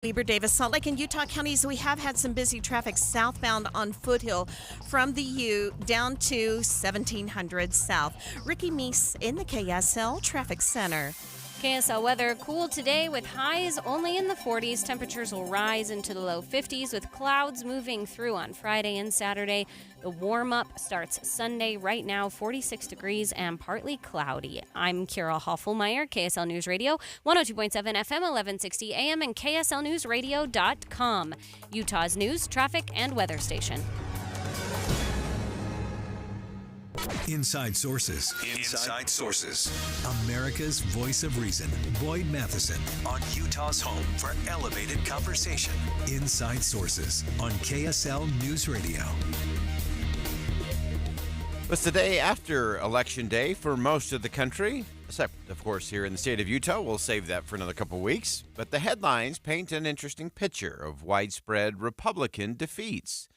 Weber Davis, Salt Lake and Utah counties, we have had some busy traffic southbound on Foothill from the U down to 1700 South. Ricky Meese in the KSL Traffic Center. KSL weather cool today with highs only in the 40s. Temperatures will rise into the low 50s with clouds moving through on Friday and Saturday. The warm-up starts Sunday. Right now, 46 degrees and partly cloudy. I'm Kira Hoffelmeyer, KSL News Radio, 102.7 FM, 1160 AM, and KSLNewsRadio.com, Utah's news, traffic, and weather station. Inside Sources. Inside Sources. America's voice of reason. Boyd Matheson on Utah's home for elevated conversation. Inside Sources on KSL News Radio. It's the day after Election Day for most of the country, except, of course, here in the state of Utah. We'll save that for another couple weeks. But the headlines paint an interesting picture of widespread Republican defeats.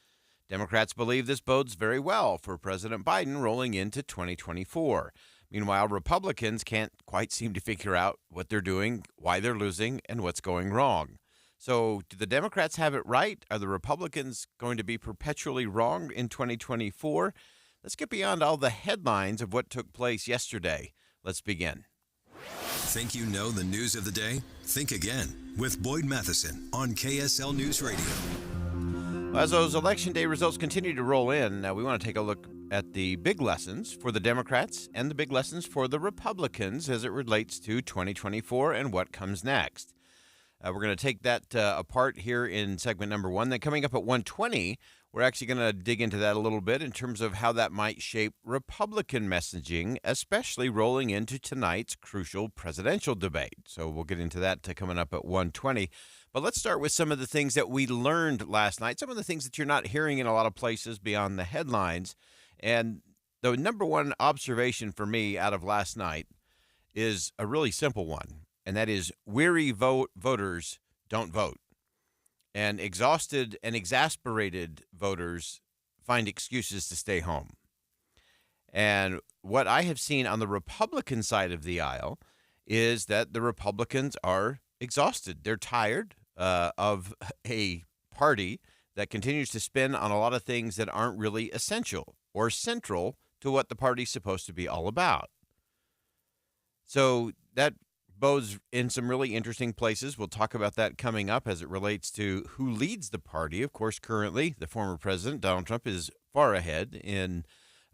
Democrats believe this bodes very well for President Biden rolling into 2024. Meanwhile, Republicans can't quite seem to figure out what they're doing, why they're losing, and what's going wrong. So do the Democrats have it right? Are the Republicans going to be perpetually wrong in 2024? Let's get beyond all the headlines of what took place yesterday. Let's begin. Think you know the news of the day? Think again with Boyd Matheson on KSL News Radio. As those Election Day results continue to roll in, we want to take a look at the big lessons for the Democrats and the big lessons for the Republicans as it relates to 2024 and what comes next. We're going to take that apart here in segment number one. Then coming up at 1:20, we're actually going to dig into that a little bit in terms of how that might shape Republican messaging, especially rolling into tonight's crucial presidential debate. So we'll get into that coming up at 1:20. But let's start with some of the things that we learned last night, some of the things that you're not hearing in a lot of places beyond the headlines. And the number one observation for me out of last night is a really simple one, and that is weary voters don't vote. And exhausted and exasperated voters find excuses to stay home. And what I have seen on the Republican side of the aisle is that the Republicans are exhausted. They're tired of a party that continues to spin on a lot of things that aren't really essential or central to what the party's supposed to be all about. So that bodes in some really interesting places. We'll talk about that coming up as it relates to who leads the party. Of course, currently, the former president, Donald Trump, is far ahead in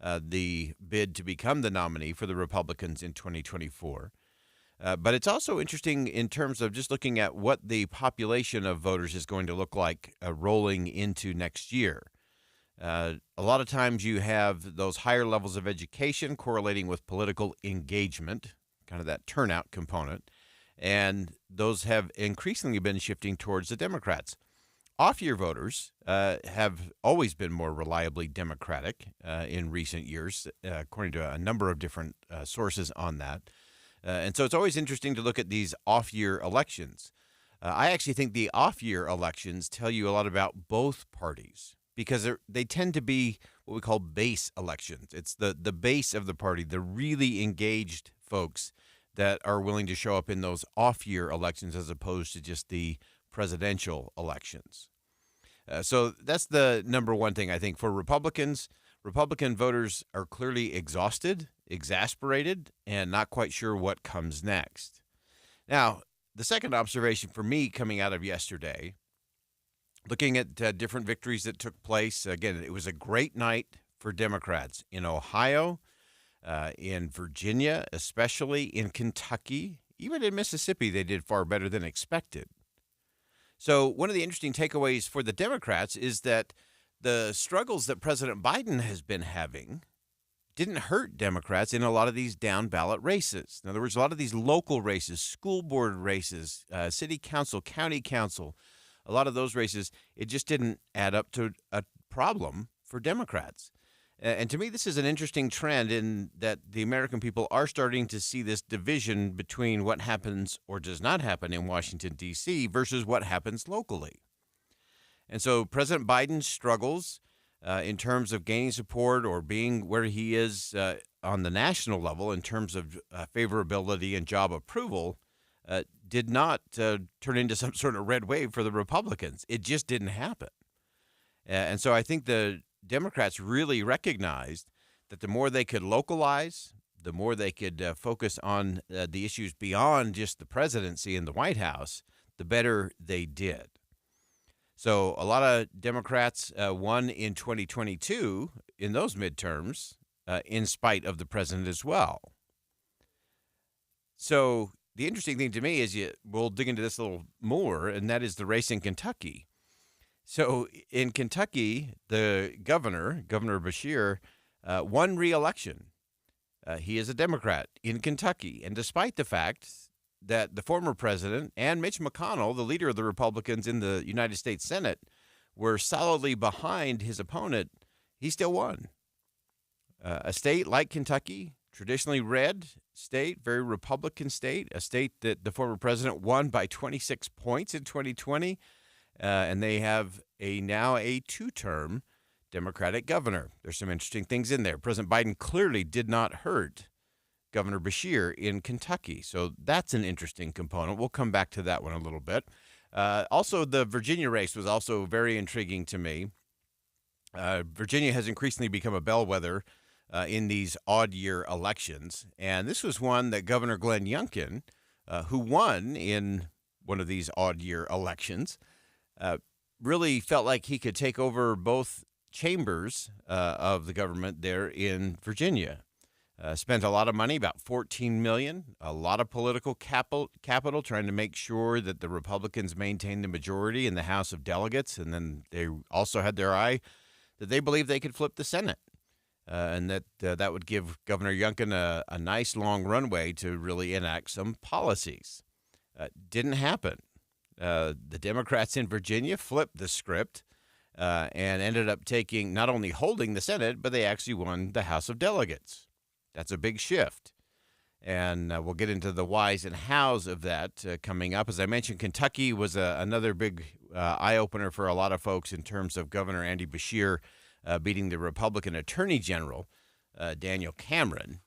the bid to become the nominee for the Republicans in 2024. But it's also interesting in terms of just looking at what the population of voters is going to look like rolling into next year. A lot of times you have those higher levels of education correlating with political engagement, kind of that turnout component, and those have increasingly been shifting towards the Democrats. Off-year voters have always been more reliably Democratic in recent years, according to a number of different sources on that. And so it's always interesting to look at these off-year elections. I actually think the off-year elections tell you a lot about both parties because they tend to be what we call base elections. It's the base of the party, the really engaged folks that are willing to show up in those off-year elections as opposed to just the presidential elections. So that's the number one thing, I think, for Republicans. Republican voters are clearly exhausted, exasperated, and not quite sure what comes next. Now, the second observation for me coming out of yesterday, looking at different victories that took place, again, it was a great night for Democrats in Ohio, in Virginia, especially in Kentucky, even in Mississippi, they did far better than expected. So one of the interesting takeaways for the Democrats is that the struggles that President Biden has been having didn't hurt Democrats in a lot of these down-ballot races. In other words, a lot of these local races, school board races, city council, county council, a lot of those races, it just didn't add up to a problem for Democrats. And to me, this is an interesting trend in that the American people are starting to see this division between what happens or does not happen in Washington, D.C. versus what happens locally. And so President Biden struggles in terms of gaining support or being where he is on the national level in terms of favorability and job approval did not turn into some sort of red wave for the Republicans. It just didn't happen. And so I think the Democrats really recognized that the more they could localize, the more they could focus on the issues beyond just the presidency and the White House, the better they did. So a lot of Democrats won in 2022 in those midterms in spite of the president as well. So the interesting thing to me is we'll dig into this a little more, and that is the race in Kentucky. So in Kentucky, the Governor Beshear, won re-election. He is a Democrat in Kentucky, and despite the fact that the former president and Mitch McConnell, the leader of the Republicans in the United States Senate, were solidly behind his opponent, he still won. A state like Kentucky, traditionally red state, very Republican state, a state that the former president won by 26 points in 2020, and they have now a two-term Democratic governor. There's some interesting things in there. President Biden clearly did not hurt Governor Beshear in Kentucky. So that's an interesting component. We'll come back to that one a little bit. Also, the Virginia race was also very intriguing to me. Virginia has increasingly become a bellwether in these odd-year elections. And this was one that Governor Glenn Youngkin, who won in one of these odd-year elections, really felt like he could take over both chambers of the government there in Virginia. Spent a lot of money, about $14 million, a lot of political capital trying to make sure that the Republicans maintained the majority in the House of Delegates. And then they also had their eye that they believed they could flip the Senate, and that would give Governor Youngkin a nice long runway to really enact some policies. Didn't happen. The Democrats in Virginia flipped the script and ended up not only holding the Senate, but they actually won the House of Delegates. That's a big shift. And we'll get into the whys and hows of that coming up. As I mentioned, Kentucky was another big eye-opener for a lot of folks in terms of Governor Andy Beshear beating the Republican Attorney General, Daniel Cameron.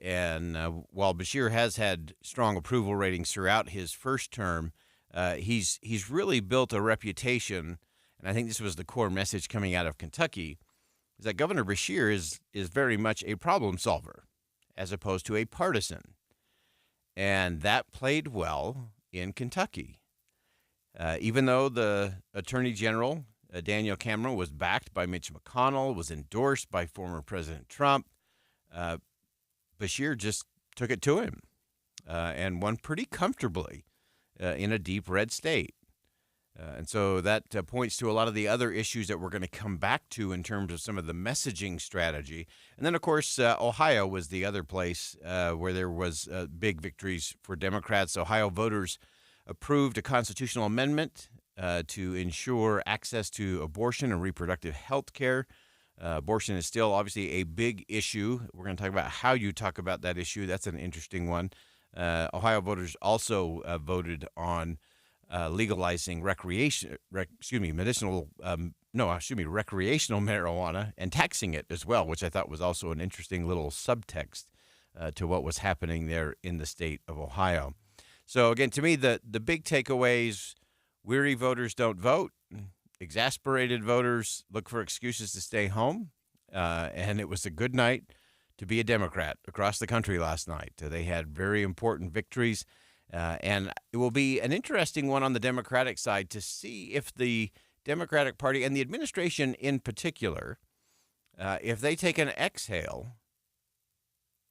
And while Beshear has had strong approval ratings throughout his first term, he's really built a reputation, and I think this was the core message coming out of Kentucky, is that Governor Beshear is very much a problem solver as opposed to a partisan. And that played well in Kentucky. Even though the Attorney General, Daniel Cameron, was backed by Mitch McConnell, was endorsed by former President Trump, Beshear just took it to him and won pretty comfortably in a deep red state. And so that points to a lot of the other issues that we're going to come back to in terms of some of the messaging strategy. And then, of course, Ohio was the other place where there was big victories for Democrats. Ohio voters approved a constitutional amendment to ensure access to abortion and reproductive health care. Abortion is still obviously a big issue. We're going to talk about how you talk about that issue. That's an interesting one. Ohio voters also voted on legalizing recreational marijuana and taxing it as well, which I thought was also an interesting little subtext to what was happening there in the state of Ohio. So again, to me, the big takeaways: weary voters don't vote, exasperated voters look for excuses to stay home, and it was a good night to be a Democrat across the country last night. They had very important victories. And it will be an interesting one on the Democratic side to see if the Democratic Party and the administration in particular, if they take an exhale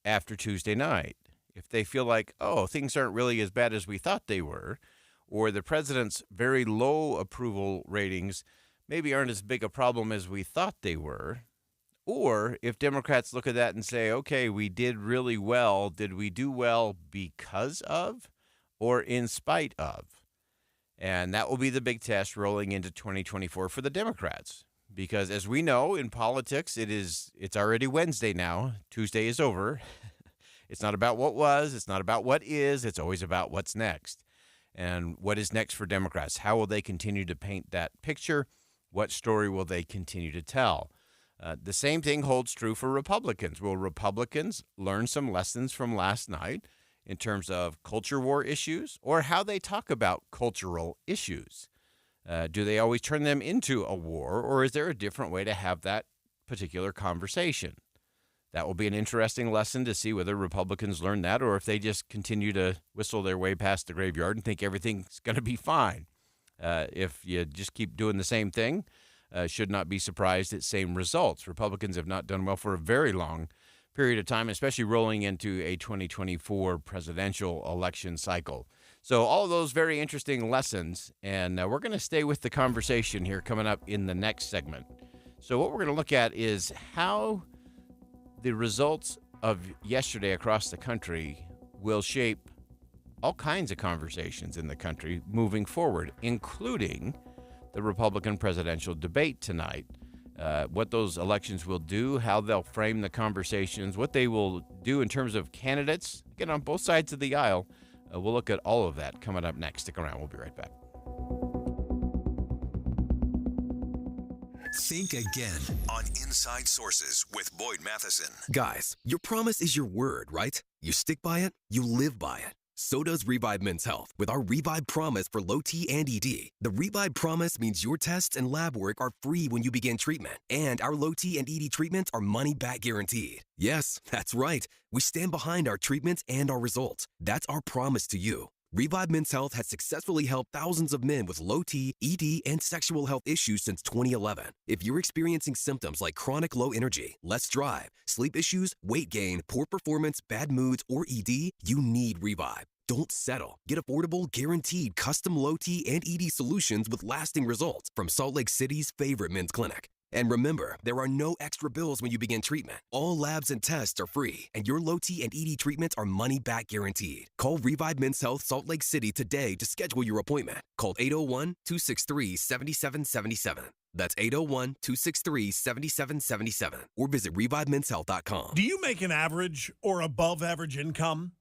after Tuesday night, if they feel like, oh, things aren't really as bad as we thought they were, or the president's very low approval ratings maybe aren't as big a problem as we thought they were, or if Democrats look at that and say, okay, we did really well. Did we do well because of or in spite of? And that will be the big test rolling into 2024 for the Democrats. Because as we know in politics, it's already Wednesday now. Tuesday is over. It's not about what was. It's not about what is. It's always about what's next. And what is next for Democrats? How will they continue to paint that picture? What story will they continue to tell? The same thing holds true for Republicans. Will Republicans learn some lessons from last night? in terms of culture war issues or how they talk about cultural issues. Do they always turn them into a war, or is there a different way to have that particular conversation? That will be an interesting lesson to see whether Republicans learn that or if they just continue to whistle their way past the graveyard and think everything's going to be fine. If you just keep doing the same thing, should not be surprised at same results. Republicans have not done well for a very long period of time, especially rolling into a 2024 presidential election cycle. So all of those very interesting lessons, and we're going to stay with the conversation here coming up in the next segment. So what we're going to look at is how the results of yesterday across the country will shape all kinds of conversations in the country moving forward, including the Republican presidential debate tonight. What those elections will do, how they'll frame the conversations, what they will do in terms of candidates, again, on both sides of the aisle. We'll look at all of that coming up next. Stick around. We'll be right back. Think again on Inside Sources with Boyd Matheson. Guys, your promise is your word, right? You stick by it, you live by it. So does Revive Men's Health with our Revive Promise for low T and ED. The Revive Promise means your tests and lab work are free when you begin treatment, and our low T and ED treatments are money back guaranteed. Yes, that's right. We stand behind our treatments and our results. That's our promise to you. Revive Men's Health has successfully helped thousands of men with low T, ED, and sexual health issues since 2011. If you're experiencing symptoms like chronic low energy, less drive, sleep issues, weight gain, poor performance, bad moods, or ED, you need Revive. Don't settle. Get affordable, guaranteed custom low T and ED solutions with lasting results from Salt Lake City's favorite men's clinic. And remember, there are no extra bills when you begin treatment. All labs and tests are free, and your low T and ED treatments are money-back guaranteed. Call Revive Men's Health Salt Lake City today to schedule your appointment. Call 801-263-7777. That's 801-263-7777. Or visit ReviveMen'sHealth.com. Do you make an average or above average income?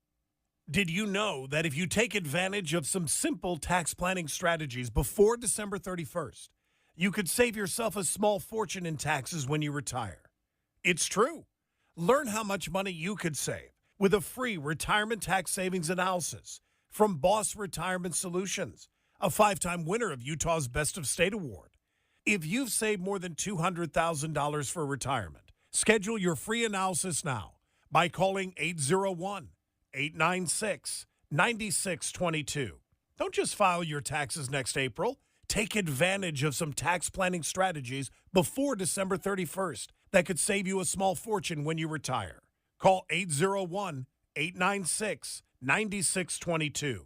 Did you know that if you take advantage of some simple tax planning strategies before December 31st, you could save yourself a small fortune in taxes when you retire? It's true. Learn how much money you could save with a free retirement tax savings analysis from Boss Retirement Solutions, a 5-time winner of Utah's Best of State Award. If you've saved more than $200,000 for retirement, schedule your free analysis now by calling 801-896-9622. Don't just file your taxes next April. Take advantage of some tax planning strategies before December 31st that could save you a small fortune when you retire. Call 801-896-9622.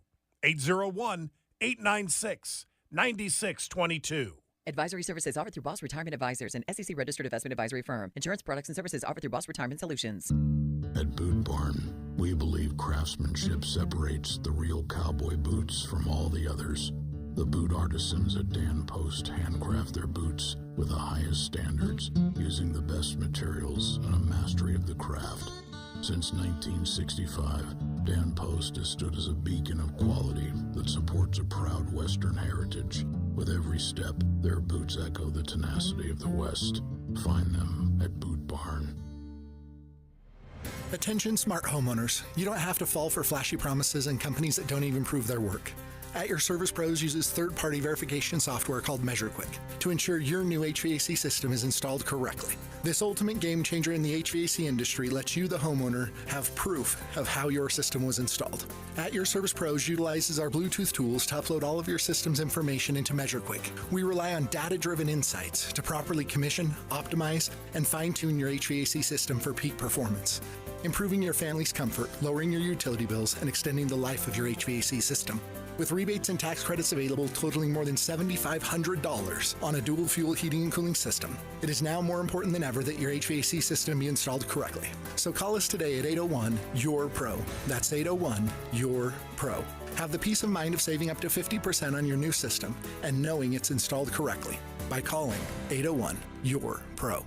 801-896-9622. Advisory services offered through Boss Retirement Advisors, an SEC registered investment advisory firm. Insurance products and services offered through Boss Retirement Solutions. At Boot Barn, we believe craftsmanship separates the real cowboy boots from all the others. The boot artisans at Dan Post handcraft their boots with the highest standards, using the best materials and a mastery of the craft. Since 1965, Dan Post has stood as a beacon of quality that supports a proud Western heritage. With every step, their boots echo the tenacity of the West. Find them at Boot Barn. Attention smart homeowners. You don't have to fall for flashy promises and companies that don't even prove their work. At Your Service Pros uses third-party verification software called MeasureQuick to ensure your new HVAC system is installed correctly. This ultimate game changer in the HVAC industry lets you, the homeowner, have proof of how your system was installed. At Your Service Pros utilizes our Bluetooth tools to upload all of your system's information into MeasureQuick. We rely on data-driven insights to properly commission, optimize, and fine-tune your HVAC system for peak performance, improving your family's comfort, lowering your utility bills, and extending the life of your HVAC system. With rebates and tax credits available totaling more than $7,500 on a dual fuel heating and cooling system, it is now more important than ever that your HVAC system be installed correctly. So call us today at 801-YOUR-PRO. That's 801-YOUR-PRO. Have the peace of mind of saving up to 50% on your new system and knowing it's installed correctly by calling 801-YOUR-PRO.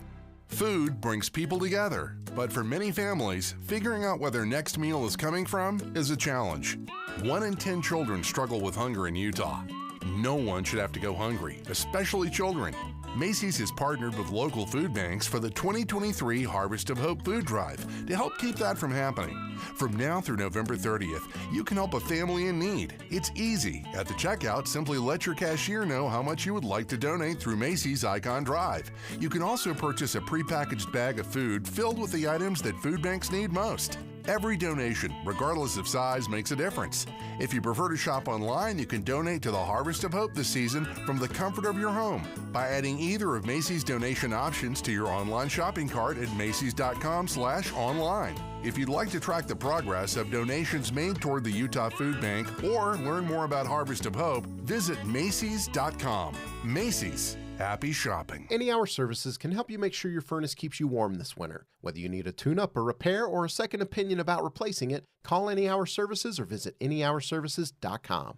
Food brings people together, but for many families, figuring out where their next meal is coming from is a challenge. 1 in 10 children struggle with hunger in Utah. No one should have to go hungry, especially children. Macy's has partnered with local food banks for the 2023 Harvest of Hope food drive to help keep that from happening. From now through November 30th, you can help a family in need. It's easy. At the checkout, simply let your cashier know how much you would like to donate through Macy's Icon Drive. You can also purchase a prepackaged bag of food filled with the items that food banks need most. Every donation, regardless of size, makes a difference. If you prefer to shop online, you can donate to the Harvest of Hope this season from the comfort of your home by adding either of Macy's donation options to your online shopping cart at macys.com/online. If you'd like to track the progress of donations made toward the Utah Food Bank or learn more about Harvest of Hope, visit macys.com. Macy's. Happy shopping. Any Hour Services can help you make sure your furnace keeps you warm this winter. Whether you need a tune-up, a repair, or a second opinion about replacing it, call Any Hour Services or visit anyhourservices.com.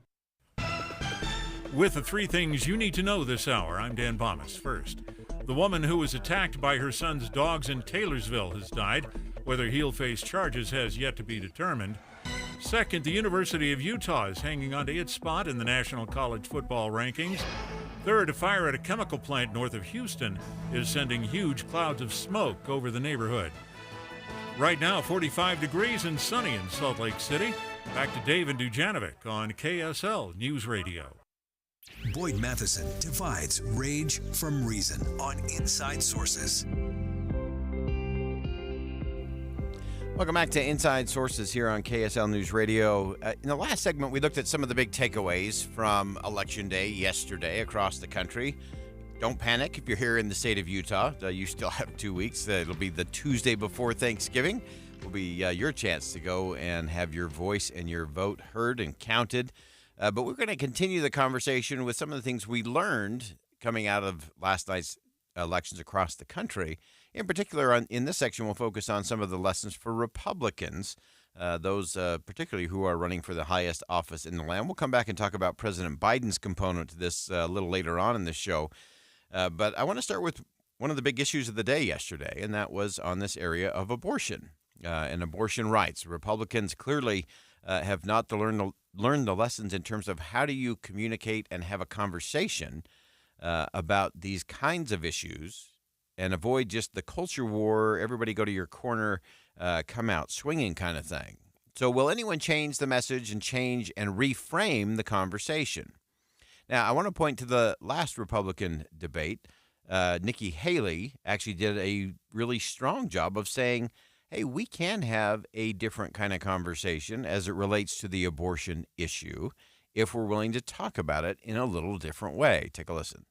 With the 3 things you need to know this hour, I'm Dan Bomas. First, the woman who was attacked by her son's dogs in Taylorsville has died. Whether he'll face charges has yet to be determined. Second, the University of Utah is hanging on to its spot in the National College Football Rankings. Third, a fire at a chemical plant north of Houston is sending huge clouds of smoke over the neighborhood. Right now, 45 degrees and sunny in Salt Lake City. Back to Dave and Dujanovic on KSL News Radio. Boyd Matheson divides rage from reason on Inside Sources. Welcome back to Inside Sources here on KSL News Radio. In the last segment, we looked at some of the big takeaways from Election Day yesterday across the country. Don't panic if you're here in the state of Utah. You still have 2 weeks. It'll be the Tuesday before Thanksgiving. Will be your chance to go and have your voice and your vote heard and counted. But we're going to continue the conversation with some of the things we learned coming out of last night's elections across the country. In particular, in this section, we'll focus on some of the lessons for Republicans, those particularly who are running for the highest office in the land. We'll come back and talk about President Biden's component to this a little later on in this show. But I want to start with one of the big issues of the day yesterday, and that was on this area of abortion and abortion rights. Republicans clearly have not learned the lessons in terms of how do you communicate and have a conversation about these kinds of issues and avoid just the culture war, everybody go to your corner, come out swinging kind of thing. So will anyone change the message and change and reframe the conversation? Now, I want to point to the last Republican debate. Nikki Haley actually did a really strong job of saying, hey, we can have a different kind of conversation as it relates to the abortion issue if we're willing to talk about it in a little different way. Take a listen.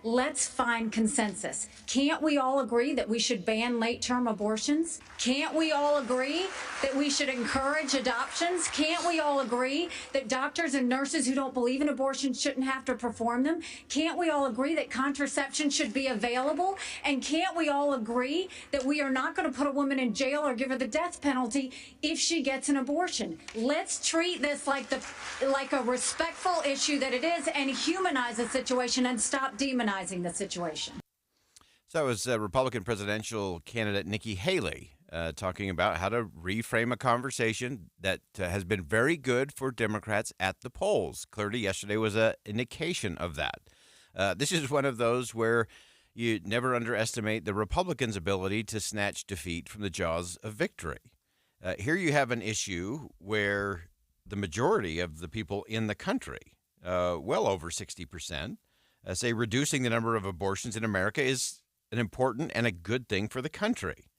Let's find consensus. Can't we all agree that we should ban late-term abortions? Can't we all agree that we should encourage adoptions? Can't we all agree that doctors and nurses who don't believe in abortion shouldn't have to perform them? Can't we all agree that contraception should be available? And can't we all agree that we are not going to put a woman in jail or give her the death penalty if she gets an abortion? Let's treat this like a respectful issue that it is and humanize the situation and stop demonizing the situation. So that was Republican presidential candidate Nikki Haley talking about how to reframe a conversation that has been very good for Democrats at the polls. Clearly, yesterday was an indication of that. This is one of those where you never underestimate the Republicans' ability to snatch defeat from the jaws of victory. Here you have an issue where the majority of the people in the country, well over 60%, say reducing the number of abortions in America is an important and a good thing for the country.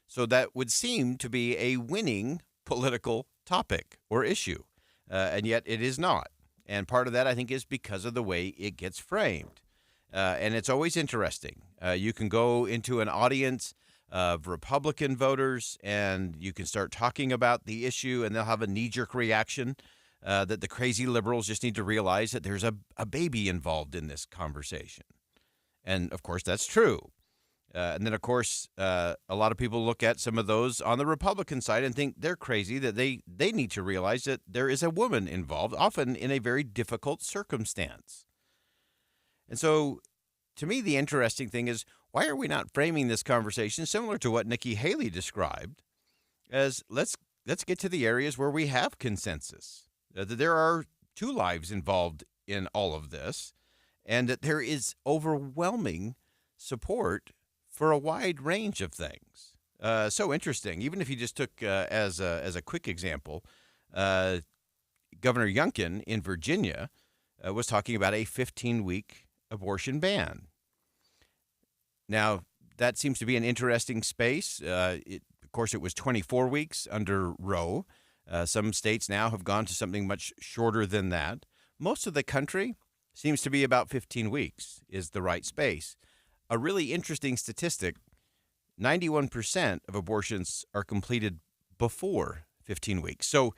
So that would seem to be a winning political topic or issue, and yet it is not. And part of that, I think, is because of the way it gets framed. And it's always interesting. You can go into an audience of Republican voters and you can start talking about the issue and they'll have a knee-jerk reaction that the crazy liberals just need to realize that there's a baby involved in this conversation. And, of course, that's true. And then, of course, a lot of people look at some of those on the Republican side and think they're crazy, that they need to realize that there is a woman involved, often in a very difficult circumstance. And so, to me, the interesting thing is, why are we not framing this conversation similar to what Nikki Haley described as let's get to the areas where we have consensus? There are two lives involved in all of this, and that there is overwhelming support for a wide range of things. So interesting. Even if you just took as a quick example, Governor Youngkin in Virginia was talking about a 15-week abortion ban. Now, that seems to be an interesting space. Of course, it was 24 weeks under Roe. Some states now have gone to something much shorter than that. Most of the country seems to be about 15 weeks is the right space. A really interesting statistic, 91% of abortions are completed before 15 weeks. So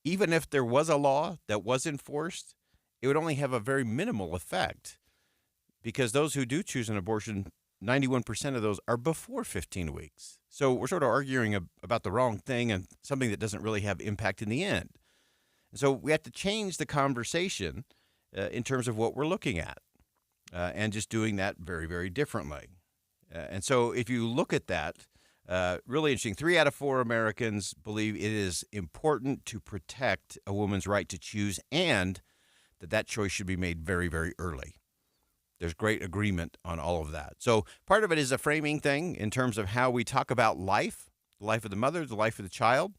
even if there was a law that was enforced, it would only have a very minimal effect because those who do choose an abortion, 91% of those are before 15 weeks. So we're sort of arguing about the wrong thing and something that doesn't really have impact in the end. And so we have to change the conversation in terms of what we're looking at and just doing that very, very differently. And so if you look at that, really interesting, 3 out of 4 Americans believe it is important to protect a woman's right to choose and that choice should be made very, very early. There's great agreement on all of that. So part of it is a framing thing in terms of how we talk about life, the life of the mother, the life of the child,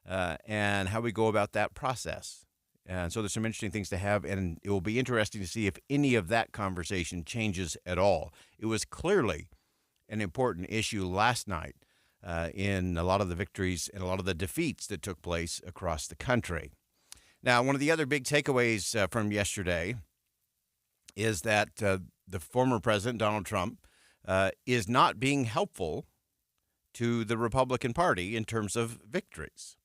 and how we go about that process. And so there's some interesting things to have, and it will be interesting to see if any of that conversation changes at all. It was clearly an important issue last night in a lot of the victories and a lot of the defeats that took place across the country. Now, one of the other big takeaways from yesterday is that the former president, Donald Trump, is not being helpful to the Republican Party in terms of victories.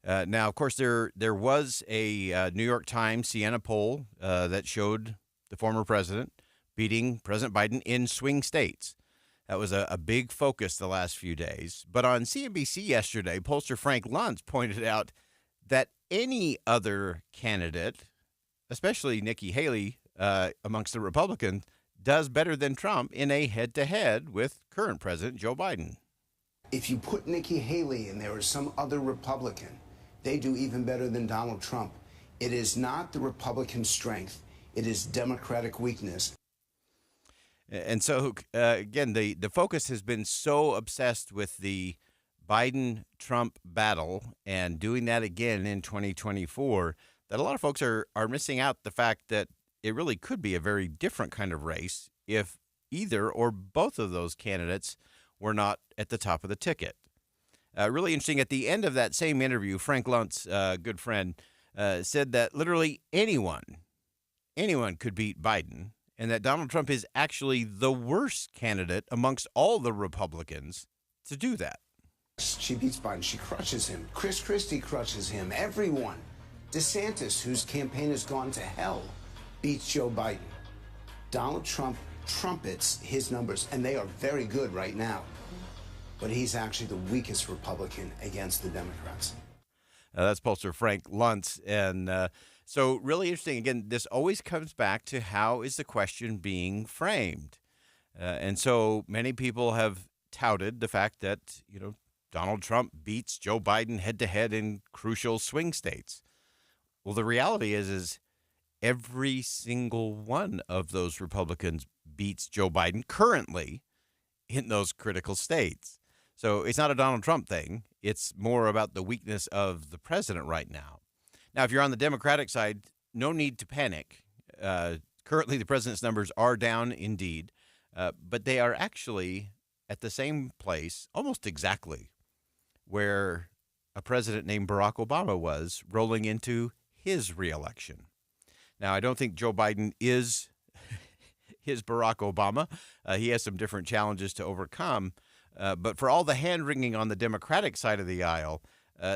Now, of course, there was a New York Times Siena poll that showed the former president beating President Biden in swing states. That was a big focus the last few days. But on CNBC yesterday, pollster Frank Luntz pointed out that any other candidate, especially Nikki Haley amongst the Republicans, does better than Trump in a head-to-head with current President Joe Biden. If you put Nikki Haley in there or some other Republican, they do even better than Donald Trump. It is not the Republican strength. It is Democratic weakness. And so, again, the focus has been so obsessed with the Biden-Trump battle and doing that again in 2024 that a lot of folks are missing out the fact that it really could be a very different kind of race if either or both of those candidates were not at the top of the ticket. Really interesting, at the end of that same interview, Frank Luntz, good friend, said that literally anyone could beat Biden, and that Donald Trump is actually the worst candidate amongst all the Republicans to do that. She beats Biden. She crushes him. Chris Christie crushes him. Everyone. DeSantis, whose campaign has gone to hell, beats Joe Biden. Donald Trump trumpets his numbers, and they are very good right now. But he's actually the weakest Republican against the Democrats. That's pollster Frank Luntz. And so really interesting. Again, this always comes back to how is the question being framed? And so many people have touted the fact that, Donald Trump beats Joe Biden head-to-head in crucial swing states. Well, the reality is every single one of those Republicans beats Joe Biden currently in those critical states. So it's not a Donald Trump thing. It's more about the weakness of the president right now. Now, if you're on the Democratic side, no need to panic. Currently, the president's numbers are down indeed, but they are actually at the same place, almost exactly, where a president named Barack Obama was rolling into his reelection. Now, I don't think Joe Biden is his Barack Obama. He has some different challenges to overcome. But for all the hand-wringing on the Democratic side of the aisle,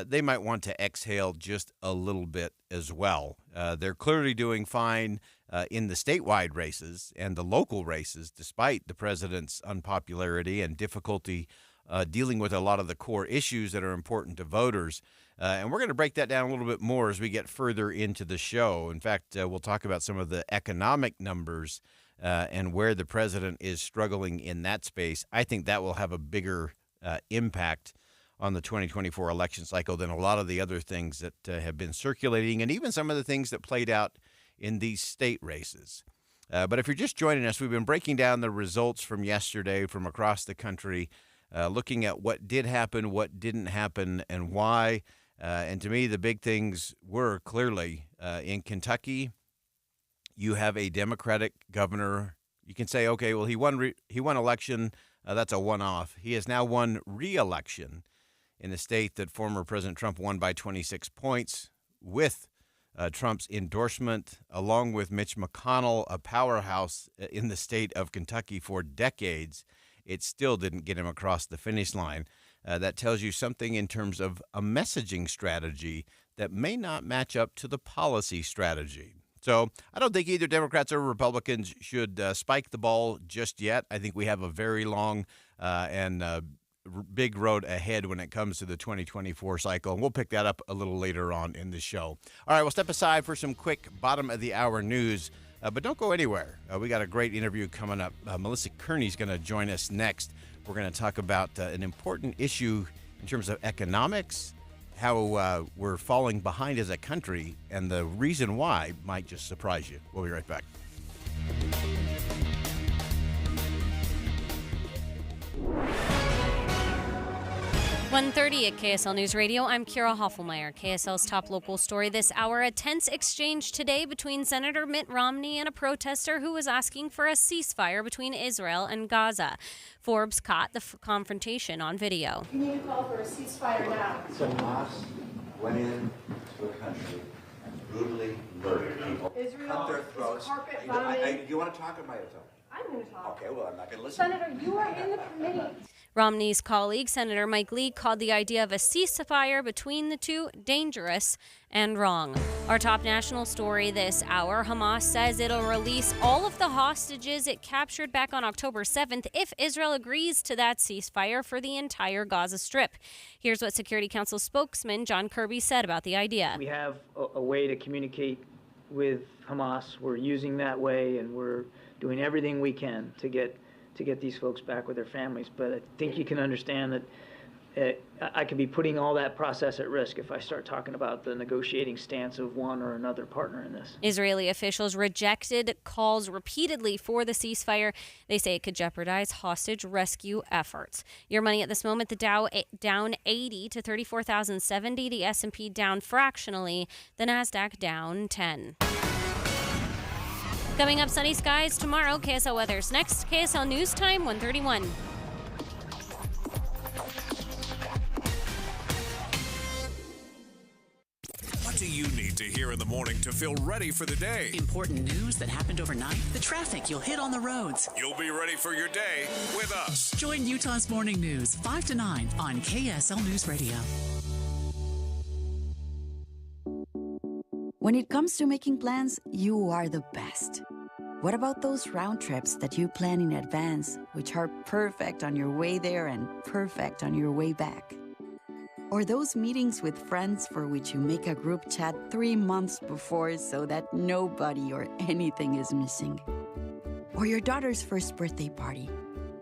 they might want to exhale just a little bit as well. They're clearly doing fine in the statewide races and the local races, despite the president's unpopularity and difficulty dealing with a lot of the core issues that are important to voters. And we're going to break that down a little bit more as we get further into the show. In fact, we'll talk about some of the economic numbers and where the president is struggling in that space. I think that will have a bigger impact on the 2024 election cycle than a lot of the other things that have been circulating, and even some of the things that played out in these state races. But if you're just joining us, we've been breaking down the results from yesterday from across the country, looking at what did happen, what didn't happen, and why. And to me, the big things were clearly in Kentucky, you have a Democratic governor. You can say, okay, well, he won election. That's a one-off. He has now won re-election in a state that former President Trump won by 26 points with Trump's endorsement, along with Mitch McConnell, a powerhouse in the state of Kentucky for decades. It still didn't get him across the finish line. That tells you something in terms of a messaging strategy that may not match up to the policy strategy. So I don't think either Democrats or Republicans should spike the ball just yet. I think we have a very long and big road ahead when it comes to the 2024 cycle, and we'll pick that up a little later on in the show. All right, we'll step aside for some quick bottom-of-the-hour news, but don't go anywhere. We got a great interview coming up. Melissa Kearney's going to join us next. We're going to talk about an important issue in terms of economics, how we're falling behind as a country, and the reason why might just surprise you. We'll be right back. 1:30 at KSL News Radio. I'm Kira Hoffelmeyer. KSL's top local story this hour. A tense exchange today between Senator Mitt Romney and a protester who was asking for a ceasefire between Israel and Gaza. Forbes caught the confrontation on video. You need to call for a ceasefire now. So Hamas went into a country and brutally murdered people. Israel cut their throats. is carpet bombing. You want to talk or might talk? I'm going to talk. Okay, well, I'm not going to listen. Senator, you are in the committee. Romney's colleague, Senator Mike Lee, called the idea of a ceasefire between the two dangerous and wrong. Our top national story this hour, Hamas says it'll release all of the hostages it captured back on October 7th if Israel agrees to that ceasefire for the entire Gaza Strip. Here's what Security Council spokesman John Kirby said about the idea. We have a way to communicate with Hamas. We're using that way, and we're doing everything we can to get these folks back with their families. But I think you can understand that I could be putting all that process at risk if I start talking about the negotiating stance of one or another partner in this. Israeli officials rejected calls repeatedly for the ceasefire. They say it could jeopardize hostage rescue efforts. Your money at this moment, the Dow down 80 to 34,070, the S&P down fractionally, the NASDAQ down 10. Coming up, sunny skies tomorrow. KSL weather's next. KSL News Time, 1:31. What do you need to hear in the morning to feel ready for the day? Important news that happened overnight. The traffic you'll hit on the roads. You'll be ready for your day with us. Join Utah's Morning News 5 to 9 on KSL News Radio. When it comes to making plans, you are the best. What about those round trips that you plan in advance, which are perfect on your way there and perfect on your way back? Or those meetings with friends for which you make a group chat 3 months before so that nobody or anything is missing? Or your daughter's first birthday party.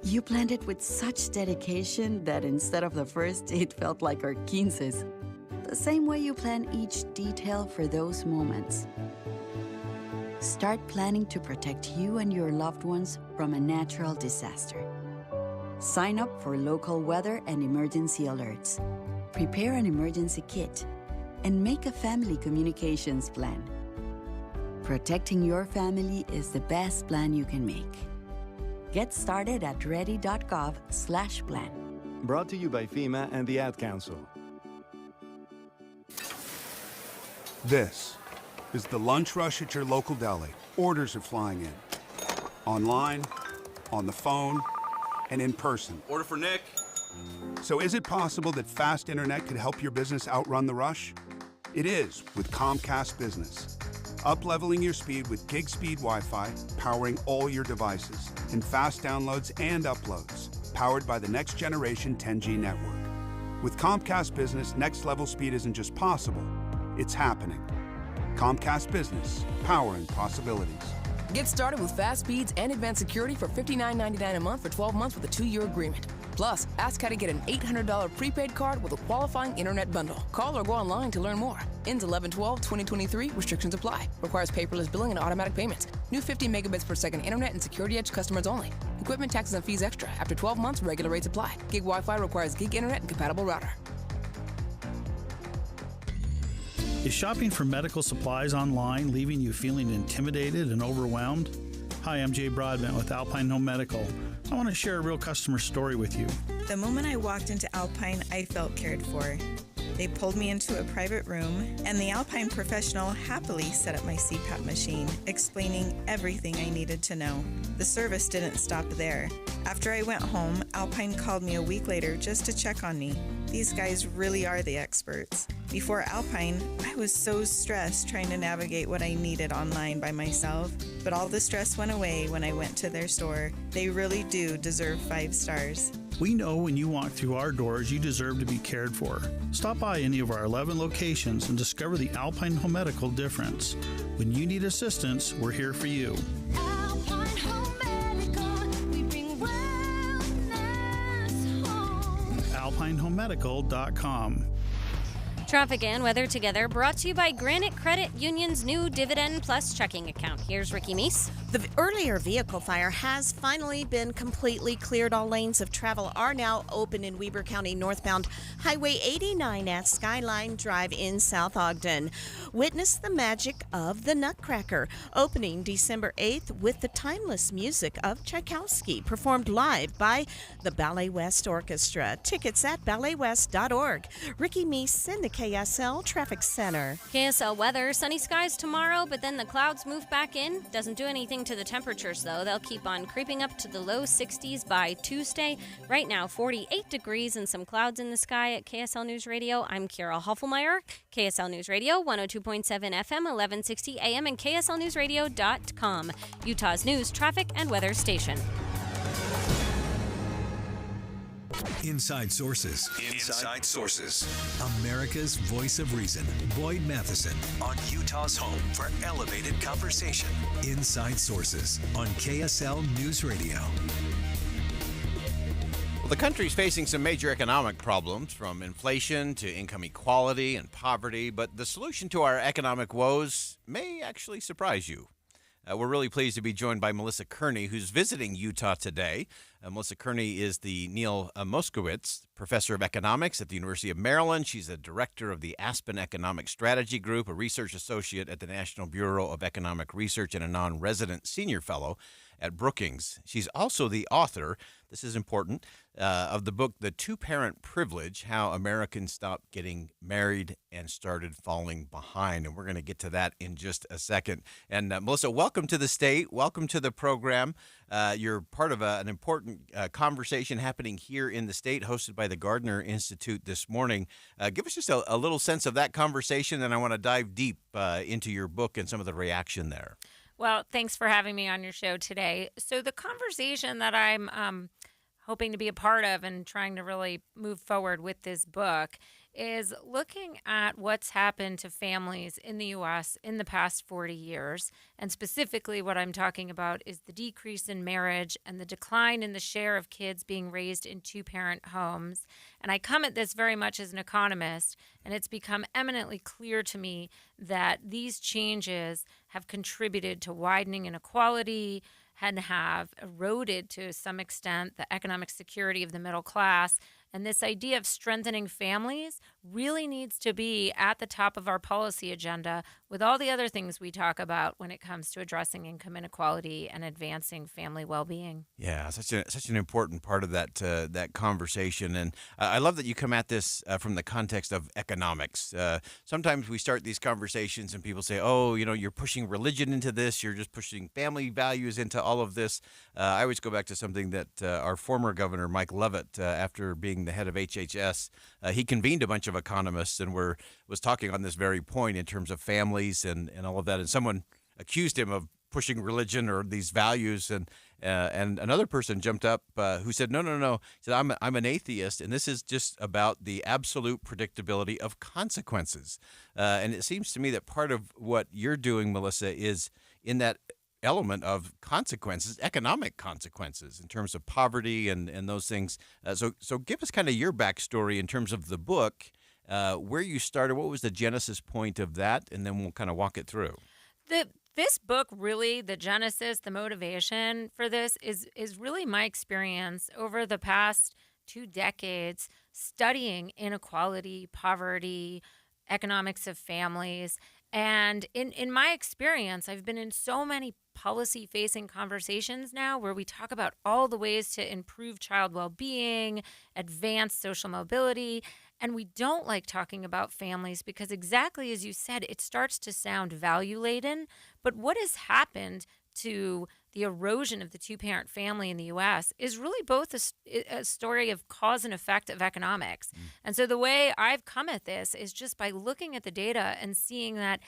You planned it with such dedication that instead of the first, it felt like our 15's. The same way you plan each detail for those moments. Start planning to protect you and your loved ones from a natural disaster. Sign up for local weather and emergency alerts. Prepare an emergency kit and make a family communications plan. Protecting your family is the best plan you can make. Get started at ready.gov/plan. Brought to you by FEMA and the Ad Council. This is the lunch rush at your local deli. Orders are flying in. Online, on the phone, and in person. Order for Nick. So is it possible that fast internet could help your business outrun the rush? It is with Comcast Business. Up-leveling your speed with gig speed Wi-Fi, powering all your devices, and fast downloads and uploads, powered by the next generation 10G network. With Comcast Business, next-level speed isn't just possible, it's happening. Comcast Business, powering possibilities. Get started with fast speeds and advanced security for $59.99 a month for 12 months with a 2-year agreement. Plus, ask how to get an $800 prepaid card with a qualifying internet bundle. Call or go online to learn more. Ends 11/12/2023. Restrictions apply. Requires paperless billing and automatic payments. New 50 megabits per second internet and Security Edge customers only. Equipment, taxes, and fees extra. After 12 months, regular rates apply. Gig Wi-Fi requires gig internet and compatible router. Is shopping for medical supplies online leaving you feeling intimidated and overwhelmed? Hi, I'm Jay Broadbent with Alpine Home Medical. I want to share a real customer story with you. The moment I walked into Alpine, I felt cared for. They pulled me into a private room, and the Alpine professional happily set up my CPAP machine, explaining everything I needed to know. The service didn't stop there. After I went home, Alpine called me a week later just to check on me. These guys really are the experts. Before Alpine, I was so stressed trying to navigate what I needed online by myself, but all the stress went away when I went to their store. They really do deserve 5 stars. We know when you walk through our doors, you deserve to be cared for. Stop by any of our 11 locations and discover the Alpine Home Medical difference. When you need assistance, we're here for you. Alpine Home Medical, we bring wellness home. AlpineHomeMedical.com. Traffic and weather together, brought to you by Granite Credit Union's new Dividend Plus checking account. Here's Ricky Meese. The earlier vehicle fire has finally been completely cleared. All lanes of travel are now open in Weber County northbound Highway 89 at Skyline Drive in South Ogden. Witness the magic of the Nutcracker, opening December 8th with the timeless music of Tchaikovsky, performed live by the Ballet West Orchestra. Tickets at balletwest.org. Ricky Meese in the KSL Traffic Center. KSL weather, sunny skies tomorrow, but then the clouds move back in. Doesn't do anything to the temperatures, though. They'll keep on creeping up to the low 60s by Tuesday. Right now, 48 degrees and some clouds in the sky at KSL News Radio. I'm Kira Hoffelmeyer, KSL News Radio, 102.7 FM, 1160 AM, and KSLNewsRadio.com, Utah's news, traffic, and weather station. Inside Sources. Inside Sources. America's voice of reason. Boyd Matheson on Utah's home for elevated conversation. Inside Sources on KSL News Radio. Well, the country's facing some major economic problems, from inflation to income equality and poverty, but the solution to our economic woes may actually surprise you. We're really pleased to be joined by Melissa Kearney, who's visiting Utah today. Melissa Kearney is the Neil Moskowitz Professor of Economics at the University of Maryland. She's the director of the Aspen Economic Strategy Group, a research associate at the National Bureau of Economic Research, and a non-resident senior fellow at Brookings. She's also the author, this is important, of the book, The Two-Parent Privilege, How Americans Stopped Getting Married and Started Falling Behind. And we're going to get to that in just a second. And Melissa, welcome to the state. Welcome to the program. You're part of an important conversation happening here in the state, hosted by the Gardner Institute this morning. Give us just a little sense of that conversation, and I want to dive deep into your book and some of the reaction there. Well, thanks for having me on your show today. So the conversation that I'm hoping to be a part of and trying to really move forward with this book is looking at what's happened to families in the U.S. in the past 40 years. And specifically what I'm talking about is the decrease in marriage and the decline in the share of kids being raised in two-parent homes. And I come at this very much as an economist, and it's become eminently clear to me that these changes have contributed to widening inequality and have eroded to some extent the economic security of the middle class. And this idea of strengthening families really needs to be at the top of our policy agenda with all the other things we talk about when it comes to addressing income inequality and advancing family well-being. Yeah, such an important part of that conversation. And I love that you come at this from the context of economics. Sometimes we start these conversations and people say, oh, you're pushing religion into this. You're just pushing family values into all of this. I always go back to something that our former governor, Mike Leavitt, after being the head of HHS, he convened a bunch of economists and was talking on this very point in terms of families and all of that. And someone accused him of pushing religion or these values, and another person jumped up who said, no. He said, I'm an atheist, and this is just about the absolute predictability of consequences. And it seems to me that part of what you're doing, Melissa, is in that element of consequences, economic consequences in terms of poverty and those things. So give us kind of your backstory in terms of the book, where you started, what was the genesis point of that, and then we'll kind of walk it through. This book, really, the genesis, the motivation for this is really my experience over the past 2 decades studying inequality, poverty, economics of families. And in my experience, I've been in so many policy-facing conversations now where we talk about all the ways to improve child well-being, advance social mobility, and we don't like talking about families because exactly as you said, it starts to sound value-laden. But what has happened to the erosion of the two-parent family in the U.S. is really both a story of cause and effect of economics. And so the way I've come at this is just by looking at the data and seeing that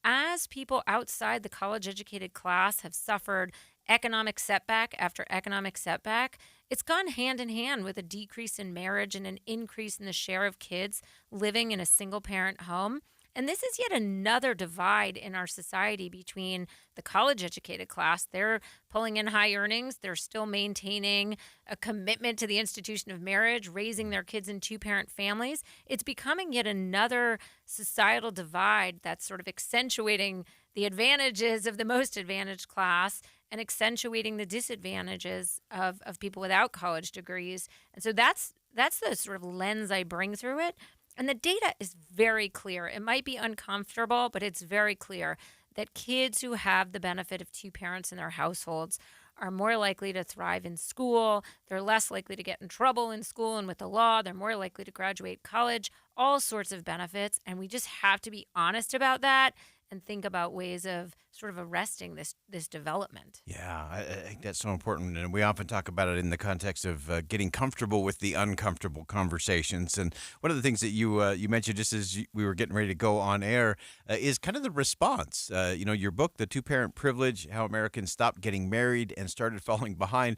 as people outside the college-educated class have suffered economic setback after economic setback, it's gone hand in hand with a decrease in marriage and an increase in the share of kids living in a single-parent home. And this is yet another divide in our society between the college-educated class. They're pulling in high earnings. They're still maintaining a commitment to the institution of marriage, raising their kids in two-parent families. It's becoming yet another societal divide that's sort of accentuating the advantages of the most advantaged class and accentuating the disadvantages of people without college degrees. And so that's the sort of lens I bring through it. And the data is very clear. It might be uncomfortable, but it's very clear that kids who have the benefit of two parents in their households are more likely to thrive in school. They're less likely to get in trouble in school and with the law. They're more likely to graduate college, all sorts of benefits. And we just have to be honest about that and think about ways of sort of arresting this development. Yeah, I think that's so important. And we often talk about it in the context of getting comfortable with the uncomfortable conversations. And one of the things that you mentioned just as we were getting ready to go on air is kind of the response. Your book, The Two-Parent Privilege, How Americans Stopped Getting Married and Started Falling Behind.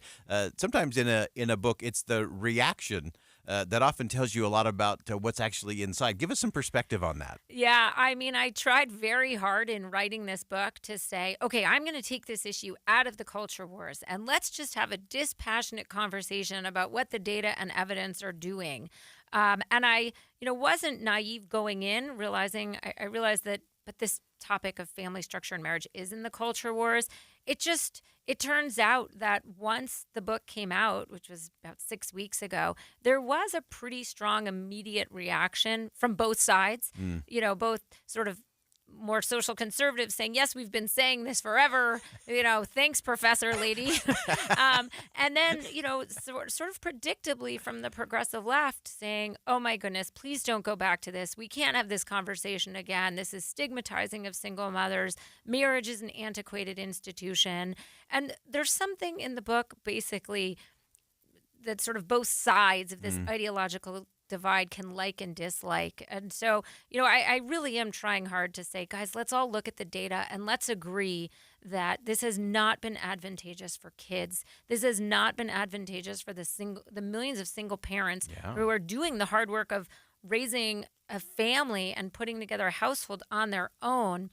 Sometimes in a book, it's the reaction that often tells you a lot about what's actually inside. Give us some perspective on that. Yeah, I mean, I tried very hard in writing this book to say, okay, I'm going to take this issue out of the culture wars and let's just have a dispassionate conversation about what the data and evidence are doing. And I, wasn't naive going in, realizing I realized that, but this topic of family structure and marriage is in the culture wars. It turns out that once the book came out, which was about 6 weeks ago, there was a pretty strong immediate reaction from both sides, both sort of more social conservatives saying, yes, we've been saying this forever, thanks, professor lady. And then, sort of predictably from the progressive left saying, oh my goodness, please don't go back to this. We can't have this conversation again. This is stigmatizing of single mothers. Marriage is an antiquated institution. And there's something in the book basically that sort of both sides of this ideological divide can like and dislike. And so, I really am trying hard to say, guys, let's all look at the data and let's agree that this has not been advantageous for kids. This has not been advantageous for the millions of single parents who are doing the hard work of raising a family and putting together a household on their own.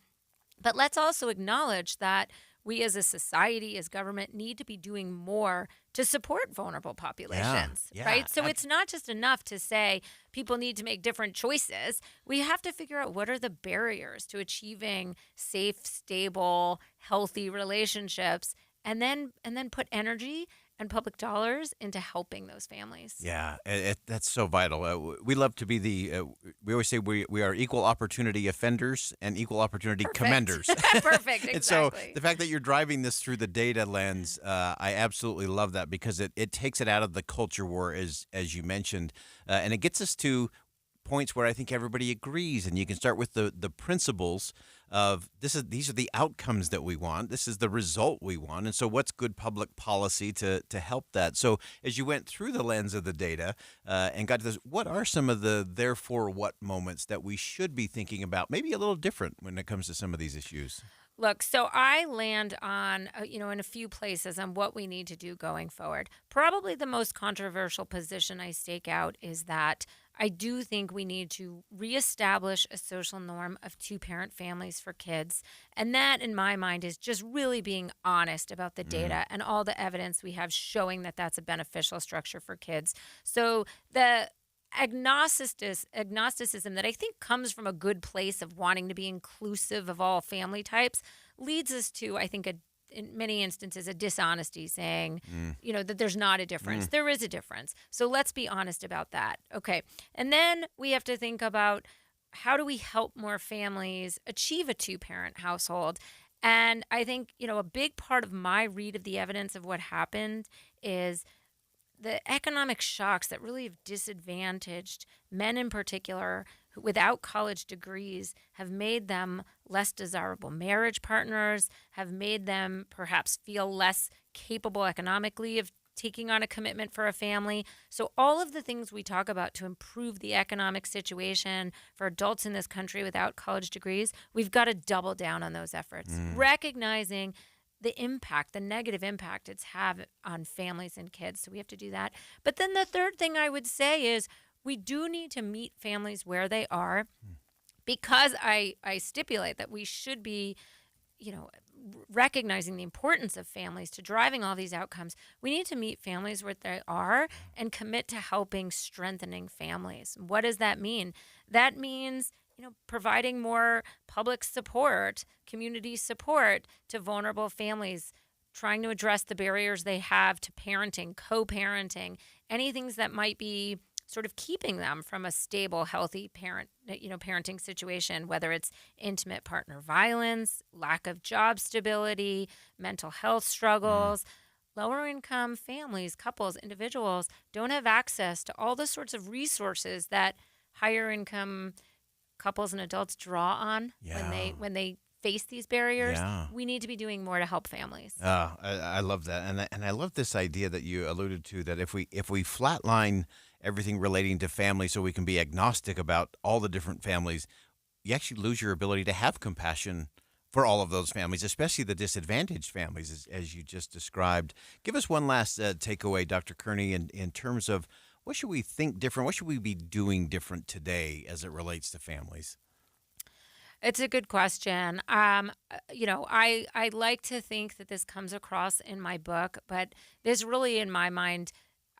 But let's also acknowledge that we as a society, as government, need to be doing more to support vulnerable populations, right? So it's not just enough to say people need to make different choices. We have to figure out what are the barriers to achieving safe, stable, healthy relationships, and then put energy and public dollars into helping those families. Yeah, that's so vital. We love to be we always say we are equal opportunity offenders and equal opportunity commenders. Perfect, exactly. And so the fact that you're driving this through the data lens, I absolutely love that because it takes it out of the culture war, as you mentioned, and it gets us to points where I think everybody agrees, and you can start with the principles of these are the outcomes that we want. This is the result we want. And so what's good public policy to help that? So as you went through the lens of the data and got to this, what are some of the therefore what moments that we should be thinking about, maybe a little different when it comes to some of these issues? Look, so I land on, in a few places on what we need to do going forward. Probably the most controversial position I stake out is that I do think we need to reestablish a social norm of two-parent families for kids. And that, in my mind, is just really being honest about the data and all the evidence we have showing that that's a beneficial structure for kids. So the agnosticism that I think comes from a good place of wanting to be inclusive of all family types leads us to, I think, in many instances, a dishonesty saying, that there's not a difference. There is a difference. So let's be honest about that. Okay. And then we have to think about how do we help more families achieve a two-parent household? And I think, a big part of my read of the evidence of what happened is the economic shocks that really have disadvantaged men in particular who, without college degrees, have made them less desirable marriage partners, have made them perhaps feel less capable economically of taking on a commitment for a family. So all of the things we talk about to improve the economic situation for adults in this country without college degrees, we've got to double down on those efforts, recognizing the impact, the negative impact it's have on families and kids. So we have to do that. But then the third thing I would say is we do need to meet families where they are, because I stipulate that we should be, recognizing the importance of families to driving all these outcomes. We need to meet families where they are and commit to helping strengthening families. What does that mean? That means providing more public support, community support to vulnerable families, trying to address the barriers they have to parenting, co-parenting, any things that might be sort of keeping them from a stable, healthy parenting situation, whether it's intimate partner violence, lack of job stability, mental health struggles. Lower income families, couples, individuals don't have access to all the sorts of resources that higher income couples and adults draw on when they face these barriers. We need to be doing more to help families. I love that, and I love this idea that you alluded to, that if we flatline everything relating to family so we can be agnostic about all the different families, you actually lose your ability to have compassion for all of those families, especially the disadvantaged families, as you just described. Give us one last takeaway, Dr. Kearney, in terms of what should we think different? What should we be doing different today as it relates to families? It's a good question. I like to think that this comes across in my book, but there's really, in my mind,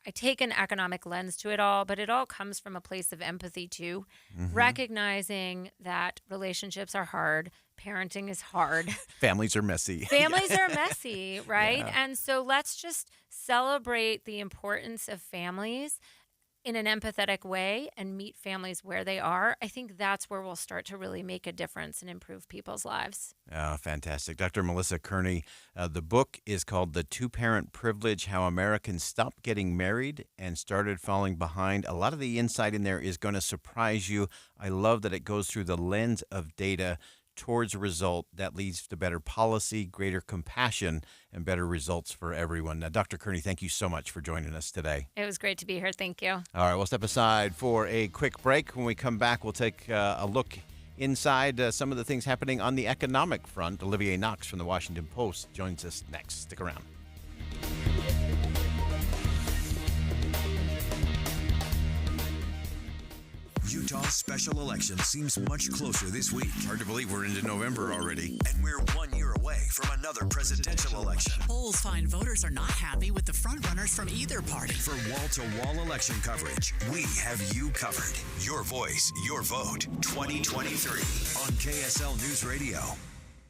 I take an economic lens to it all, but it all comes from a place of empathy too, recognizing that relationships are hard, parenting is hard. Families are messy. Families are messy, right? Yeah. And so let's just celebrate the importance of families in an empathetic way and meet families where they are. I think that's where we'll start to really make a difference and improve people's lives. Fantastic. Dr. Melissa Kearney, the book is called The Two-Parent Privilege, How Americans Stopped Getting Married and Started Falling Behind. A lot of the insight in there is going to surprise you. I love that it goes through the lens of data towards a result that leads to better policy, greater compassion, and better results for everyone. Now, Dr. Kearney, thank you so much for joining us today. It was great to be here. Thank you. All right, we'll step aside for a quick break. When we come back, we'll take a look inside some of the things happening on the economic front. Olivier Knox from the Washington Post joins us next. Stick around. Utah's special election seems much closer this week. Hard to believe we're into November already. And we're 1 year away from another presidential election. Polls find voters are not happy with the frontrunners from either party. For wall-to-wall election coverage, we have you covered. Your voice, your vote. 2023 on KSL News Radio.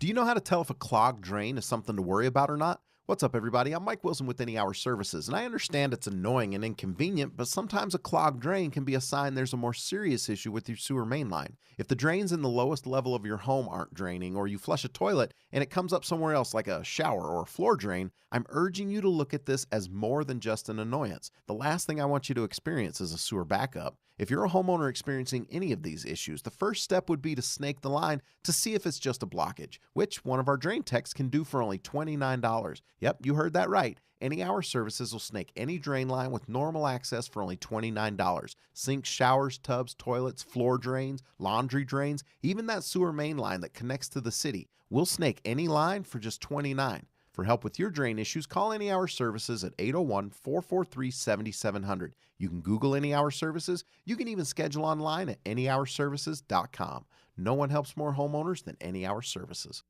Do you know how to tell if a clogged drain is something to worry about or not? What's up, everybody? I'm Mike Wilson with Any Hour Services, and I understand it's annoying and inconvenient, but sometimes a clogged drain can be a sign there's a more serious issue with your sewer main line. If the drains in the lowest level of your home aren't draining, or you flush a toilet and it comes up somewhere else like a shower or a floor drain, I'm urging you to look at this as more than just an annoyance. The last thing I want you to experience is a sewer backup. If you're a homeowner experiencing any of these issues, the first step would be to snake the line to see if it's just a blockage, which one of our drain techs can do for only $29. Yep, you heard that right. Any Hour Services will snake any drain line with normal access for only $29. Sinks, showers, tubs, toilets, floor drains, laundry drains, even that sewer main line that connects to the city. We'll snake any line for just $29. For help with your drain issues, call Any Hour Services at 801-443-7700. You can Google Any Hour Services. You can even schedule online at anyhourservices.com. No one helps more homeowners than Any Hour Services.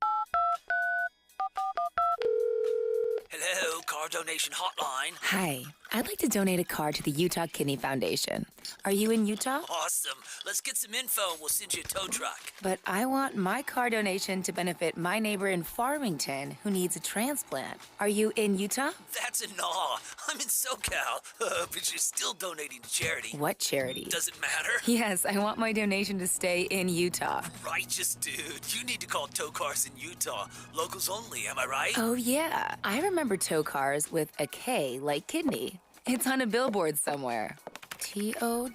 Hello, car donation hotline. Hi, I'd like to donate a car to the Utah Kidney Foundation. Are you in Utah? Awesome. Let's get some info and we'll send you a tow truck. But I want my car donation to benefit my neighbor in Farmington who needs a transplant. Are you in Utah? That's a gnaw. I'm in SoCal, but you're still donating to charity. What charity? Does it matter? Yes, I want my donation to stay in Utah. Righteous dude. You need to call Tow Cars in Utah. Locals only, am I right? Oh, yeah. I remember tow cars with a K like kidney. It's on a billboard somewhere. TOWKARS.org.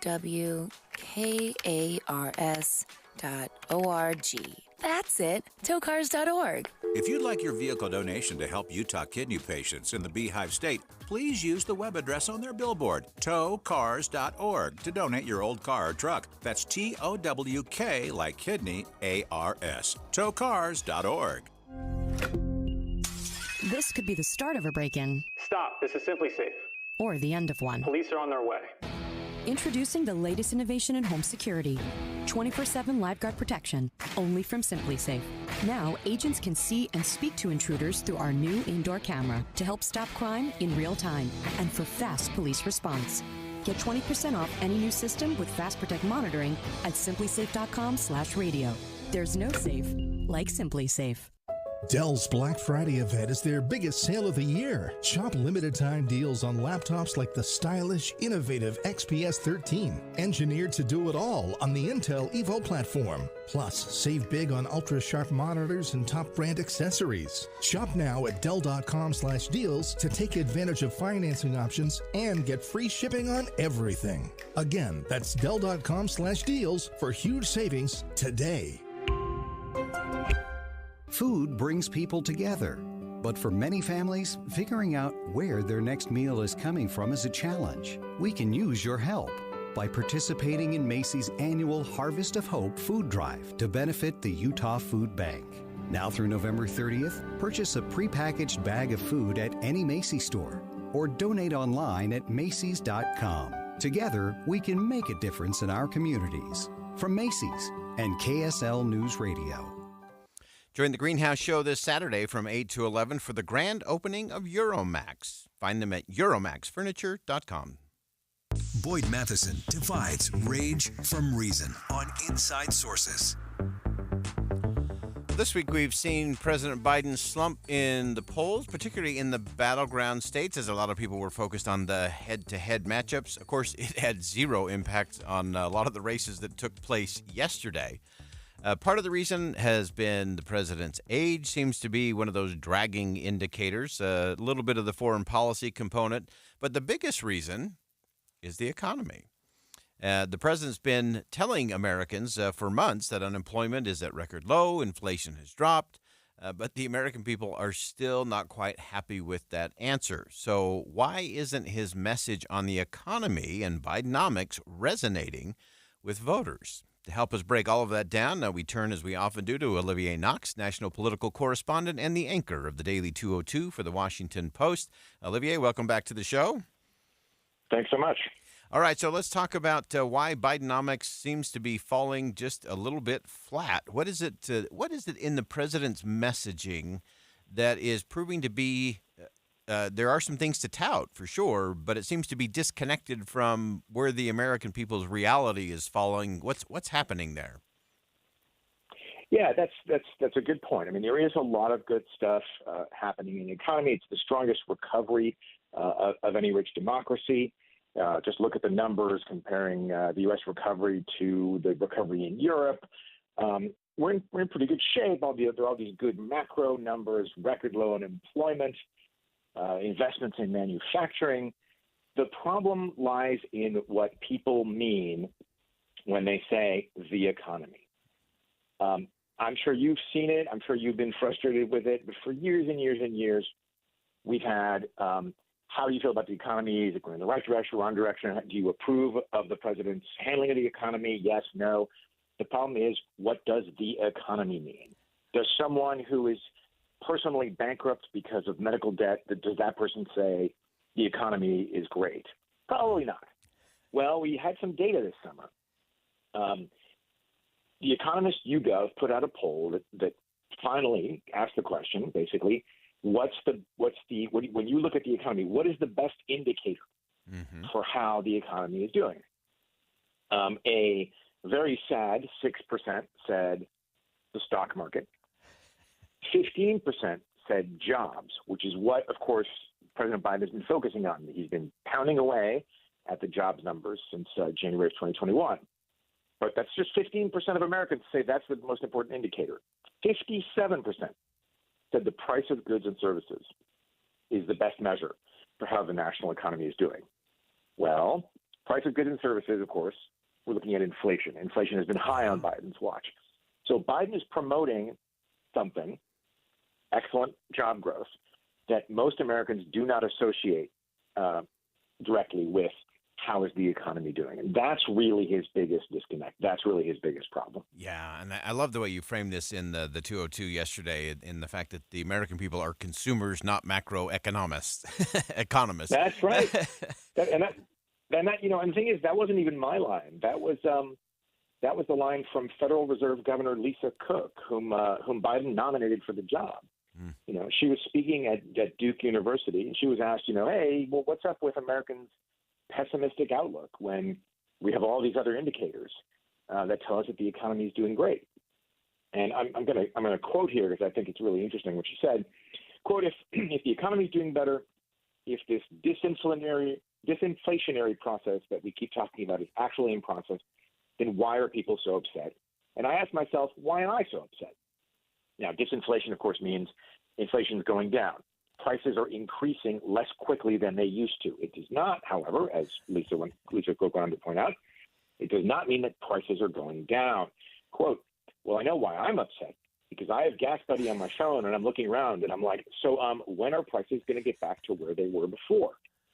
That's it. Towcars.org. If you'd like your vehicle donation to help Utah kidney patients in the Beehive State, please use the web address on their billboard, towcars.org, to donate your old car or truck. That's TOWK like kidney, ARS. Towcars.org. This could be the start of a break-in. Stop. This is Simply Safe. Or the end of one. Police are on their way. Introducing the latest innovation in home security. 24/7 LiveGuard protection, only from Simply Safe. Now, agents can see and speak to intruders through our new indoor camera to help stop crime in real time and for fast police response. Get 20% off any new system with Fast Protect monitoring at simplysafe.com/radio. There's no safe like Simply Safe. Dell's Black Friday event is their biggest sale of the year. Shop limited time deals on laptops like the stylish, innovative XPS 13, engineered to do it all on the Intel Evo platform. Plus, save big on ultra-sharp monitors and top brand accessories. Shop now at Dell.com/deals to take advantage of financing options and get free shipping on everything. Again, that's Dell.com/deals for huge savings today. Food brings people together, but for many families, figuring out where their next meal is coming from is a challenge. We can use your help by participating in Macy's annual Harvest of Hope food drive to benefit the Utah Food Bank. Now through November 30th, purchase a prepackaged bag of food at any Macy's store or donate online at Macy's.com. Together, we can make a difference in our communities. From Macy's and KSL News Radio. Join the Greenhouse Show this Saturday from 8 to 11 for the grand opening of Euromax. Find them at EuromaxFurniture.com. Boyd Matheson divides rage from reason on Inside Sources. This week we've seen President Biden slump in the polls, particularly in the battleground states, as a lot of people were focused on the head-to-head matchups. Of course, it had zero impact on a lot of the races that took place yesterday. Part of the reason has been the president's age seems to be one of those dragging indicators, a little bit of the foreign policy component. But the biggest reason is the economy. The president's been telling Americans for months that unemployment is at record low, inflation has dropped, but the American people are still not quite happy with that answer. So why isn't his message on the economy and Bidenomics resonating with voters? To help us break all of that down, now we turn, as we often do, to Olivier Knox, national political correspondent and the anchor of the Daily 202 for the Washington Post. Olivier, welcome back to the show. Thanks so much. All right, so let's talk about why Bidenomics seems to be falling just a little bit flat. What is it in the president's messaging that is proving to be there are some things to tout, for sure, but it seems to be disconnected from where the American people's reality is falling. What's happening there? Yeah, that's a good point. I mean, there is a lot of good stuff happening in the economy. It's the strongest recovery of any rich democracy. Just look at the numbers comparing the U.S. recovery to the recovery in Europe. We're in pretty good shape. There are all these good macro numbers, record low unemployment. Investments in manufacturing. The problem lies in what people mean when they say the economy. I'm sure you've seen it. I'm sure you've been frustrated with it. But for years and years and years, we've had how do you feel about the economy? Is it going in the right direction, wrong direction? Do you approve of the president's handling of the economy? Yes, no. The problem is, what does the economy mean? Does someone who is personally bankrupt because of medical debt, does that person say the economy is great? Probably not. Well, we had some data this summer. The Economist YouGov put out a poll that finally asked the question, basically, when you look at the economy, what is the best indicator for how the economy is doing? A very sad 6% said the stock market. 15% said jobs, which is what, of course, President Biden has been focusing on. He's been pounding away at the jobs numbers since January of 2021. But that's just 15% of Americans say that's the most important indicator. 57% said the price of goods and services is the best measure for how the national economy is doing. Well, price of goods and services, of course, we're looking at inflation. Inflation has been high on Biden's watch. So Biden is promoting something, excellent job growth, that most Americans do not associate directly with how is the economy doing. And that's really his biggest disconnect. That's really his biggest problem. Yeah, and I love the way you framed this in the 202 yesterday, in the fact that the American people are consumers, not macroeconomists, economists. That's right. And the thing is, that wasn't even my line. That was the line from Federal Reserve Governor Lisa Cook, whom Biden nominated for the job. You know, she was speaking at Duke University, and she was asked, hey, well, what's up with Americans' pessimistic outlook when we have all these other indicators that tell us that the economy is doing great? And I'm gonna quote here because I think it's really interesting what she said. Quote, if the economy is doing better, if this disinflationary process that we keep talking about is actually in process, then why are people so upset? And I asked myself, why am I so upset? Now, disinflation, of course, means inflation is going down. Prices are increasing less quickly than they used to. It does not, however, as Lisa Cook wanted to point out, it does not mean that prices are going down. Quote, well, I know why I'm upset, because I have Gas Buddy on my phone and I'm looking around and I'm like, so when are prices going to get back to where they were before,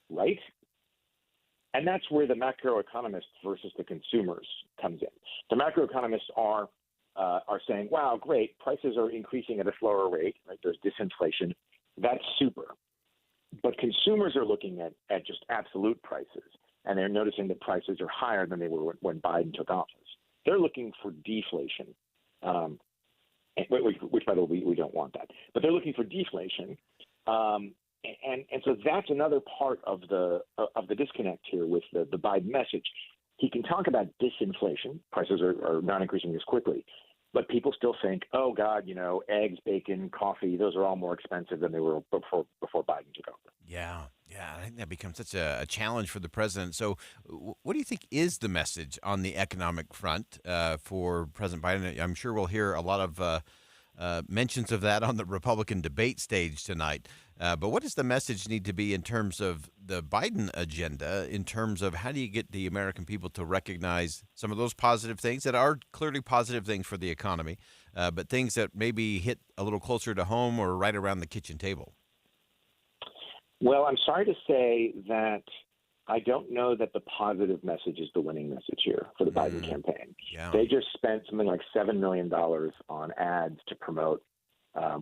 right? And that's where the macroeconomists versus the consumers comes in. The macroeconomists are saying, wow, great, prices are increasing at a slower rate, right? There's disinflation. That's super. But consumers are looking at just absolute prices, and they're noticing that prices are higher than they were when Biden took office. They're looking for deflation, which, by the way, we don't want that. But they're looking for deflation. And so that's another part of the disconnect here with the Biden message. He can talk about disinflation. Prices are not increasing as quickly. But people still think, oh, God, eggs, bacon, coffee, those are all more expensive than they were before Biden took over. Yeah, I think that becomes such a challenge for the president. So what do you think is the message on the economic front for President Biden? I'm sure we'll hear a lot of mentions of that on the Republican debate stage tonight. But what does the message need to be in terms of the Biden agenda, in terms of how do you get the American people to recognize some of those positive things that are clearly positive things for the economy, but things that maybe hit a little closer to home or right around the kitchen table? Well, I'm sorry to say that I don't know that the positive message is the winning message here for the Biden campaign. Yeah. They just spent something like $7 million on ads to promote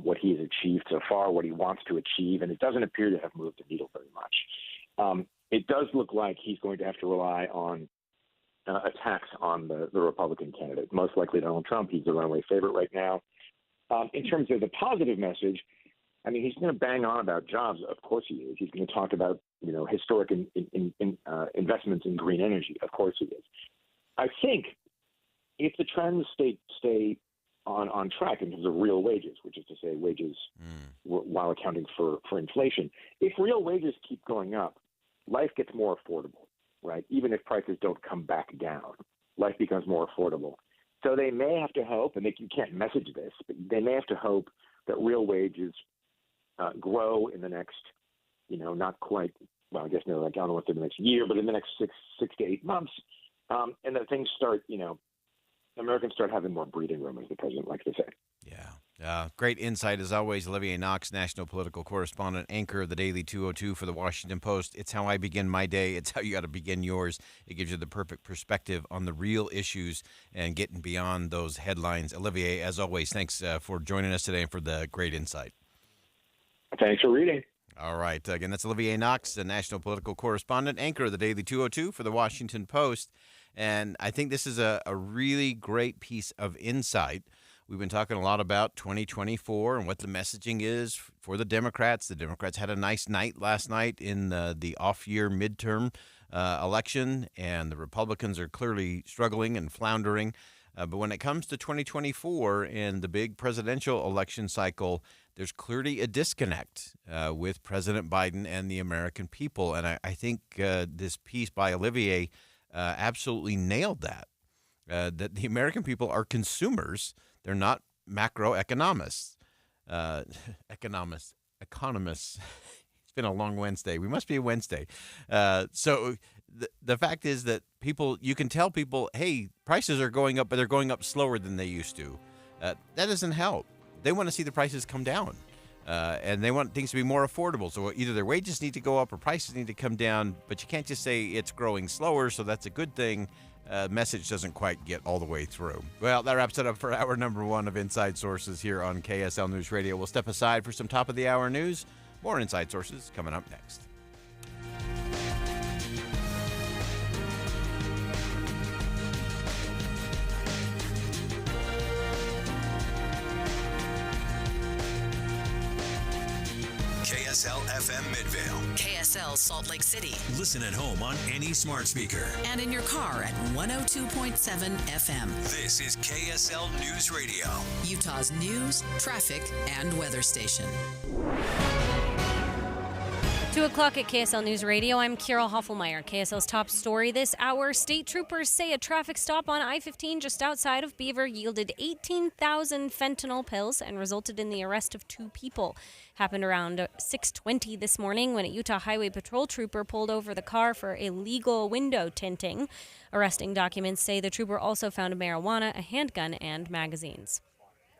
what he has achieved so far, what he wants to achieve, and it doesn't appear to have moved the needle very much. It does look like he's going to have to rely on attacks on the Republican candidate, most likely Donald Trump. He's the runaway favorite right now. In terms of the positive message, I mean, he's going to bang on about jobs. Of course he is. He's going to talk about, historic investments in green energy. Of course he is. I think if the trends stay on track in terms of real wages, which is to say wages while accounting for inflation, if real wages keep going up, life gets more affordable, right? Even if prices don't come back down, life becomes more affordable. So they may have to hope, and you can't message this, but they may have to hope that real wages grow in the next, not quite, well, I guess no, I don't know what's in the next year, but in the next six to 8 months, and that things start, Americans start having more breathing room, as the president likes to say. Great insight as always. Olivier Knox, national political correspondent, anchor of the Daily 202 for the Washington Post. It's how I begin my day. It's how you got to begin yours. It gives you the perfect perspective on the real issues and getting beyond those headlines. Olivier, as always, thanks for joining us today and for the great insight. Thanks for reading. All right. Again, that's Olivier Knox, the national political correspondent, anchor of the Daily 202 for the Washington Post. And I think this is a really great piece of insight. We've been talking a lot about 2024 and what the messaging is for the Democrats. The Democrats had a nice night last night in the off-year midterm election, and the Republicans are clearly struggling and floundering. But when it comes to 2024 and the big presidential election cycle, there's clearly a disconnect with President Biden and the American people. And I think this piece by Olivier absolutely nailed that, that the American people are consumers. They're not macroeconomists. Economists. It's been a long Wednesday. We must be a Wednesday. So the fact is that people, you can tell people, hey, prices are going up, but they're going up slower than they used to. That doesn't help. They want to see the prices come down. And they want things to be more affordable. So either their wages need to go up or prices need to come down, but you can't just say it's growing slower, so that's a good thing. Message doesn't quite get all the way through. Well, that wraps it up for hour number 1 of Inside Sources here on KSL News Radio. We'll step aside for some top-of-the-hour news. More Inside Sources coming up next. KSL FM Midvale. KSL Salt Lake City. Listen at home on any smart speaker. And in your car at 102.7 FM. This is KSL News Radio. Utah's news, traffic, and weather station. 2 o'clock at KSL News Radio. I'm Kira Hoffelmeyer. KSL's top story this hour. State troopers say a traffic stop on I-15 just outside of Beaver yielded 18,000 fentanyl pills and resulted in the arrest of 2 people. Happened around 6:20 this morning when a Utah Highway Patrol trooper pulled over the car for illegal window tinting. Arresting documents say the trooper also found marijuana, a handgun, and magazines.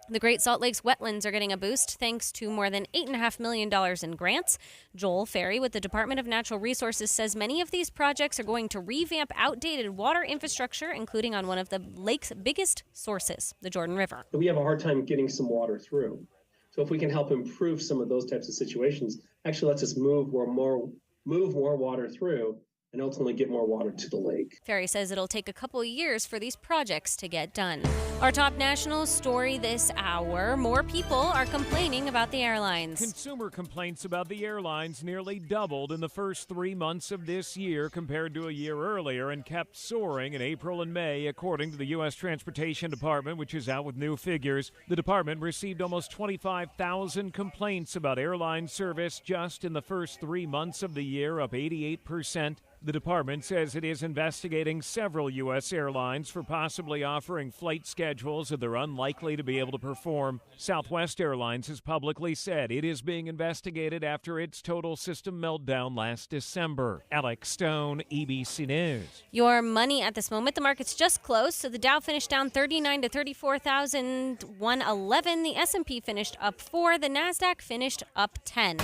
The Great Salt Lake's wetlands are getting a boost thanks to more than $8.5 million in grants. Joel Ferry with the Department of Natural Resources says many of these projects are going to revamp outdated water infrastructure, including on one of the lake's biggest sources, the Jordan River. We have a hard time getting some water through. So if we can help improve some of those types of situations, actually lets us move more water through and ultimately get more water to the lake. Ferry says it'll take a couple years for these projects to get done. Our top national story this hour, more people are complaining about the airlines. Consumer complaints about the airlines nearly doubled in the first 3 months of this year compared to a year earlier and kept soaring in April and May, according to the U.S. Transportation Department, which is out with new figures. The department received almost 25,000 complaints about airline service just in the first 3 months of the year, up 88%. The department says it is investigating several U.S. airlines for possibly offering flight schedules that they're unlikely to be able to perform. Southwest Airlines has publicly said it is being investigated after its total system meltdown last December. Alex Stone, EBC News. Your money at this moment, the market's just closed, so the Dow finished down 39 to 34,111. The S&P finished up 4. The NASDAQ finished up 10.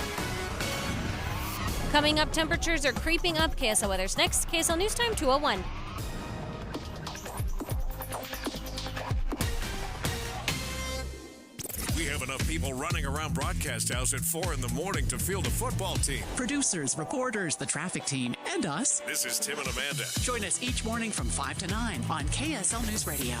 Coming up, temperatures are creeping up. KSL Weather's next. KSL News Time 2:01. We have enough people running around Broadcast House at 4 in the morning to field a football team. Producers, reporters, the traffic team, and us. This is Tim and Amanda. Join us each morning from 5 to 9 on KSL News Radio.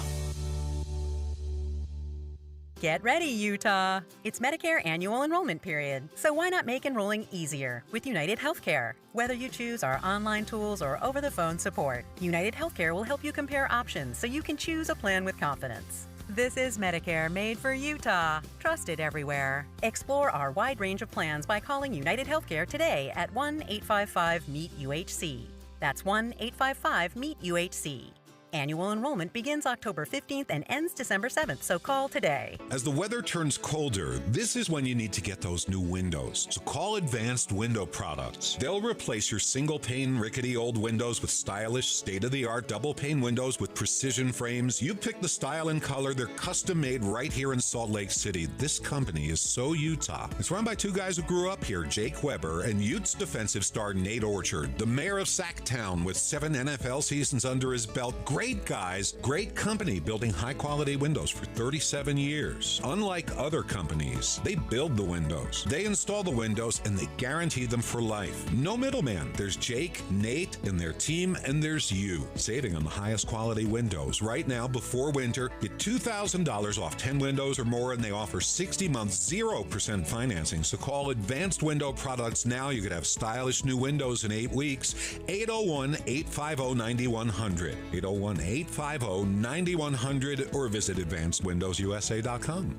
Get ready, Utah! It's Medicare annual enrollment period, so why not make enrolling easier with United Healthcare? Whether you choose our online tools or over-the-phone support, United Healthcare will help you compare options so you can choose a plan with confidence. This is Medicare made for Utah, trusted everywhere. Explore our wide range of plans by calling United Healthcare today at 1-855-MEET-UHC. That's 1-855-MEET-UHC. Annual enrollment begins October 15th and ends December 7th, so call today. As the weather turns colder, this is when you need to get those new windows. So call Advanced Window Products. They'll replace your single-pane, rickety old windows with stylish, state-of-the-art double-pane windows with precision frames. You pick the style and color. They're custom-made right here in Salt Lake City. This company is so Utah. It's run by two guys who grew up here, Jake Weber and Utes defensive star Nate Orchard, the mayor of Sacktown with 7 NFL seasons under his belt. Great guys, great company building high-quality windows for 37 years. Unlike other companies, they build the windows, they install the windows, and they guarantee them for life. No middleman. There's Jake, Nate, and their team, and there's you. Saving on the highest quality windows. Right now, before winter, get $2,000 off 10 windows or more, and they offer 60 months, 0% financing. So call Advanced Window Products now. You could have stylish new windows in 8 weeks. 801-850-9100. 801-850-9100 or visit AdvancedWindowsUSA.com.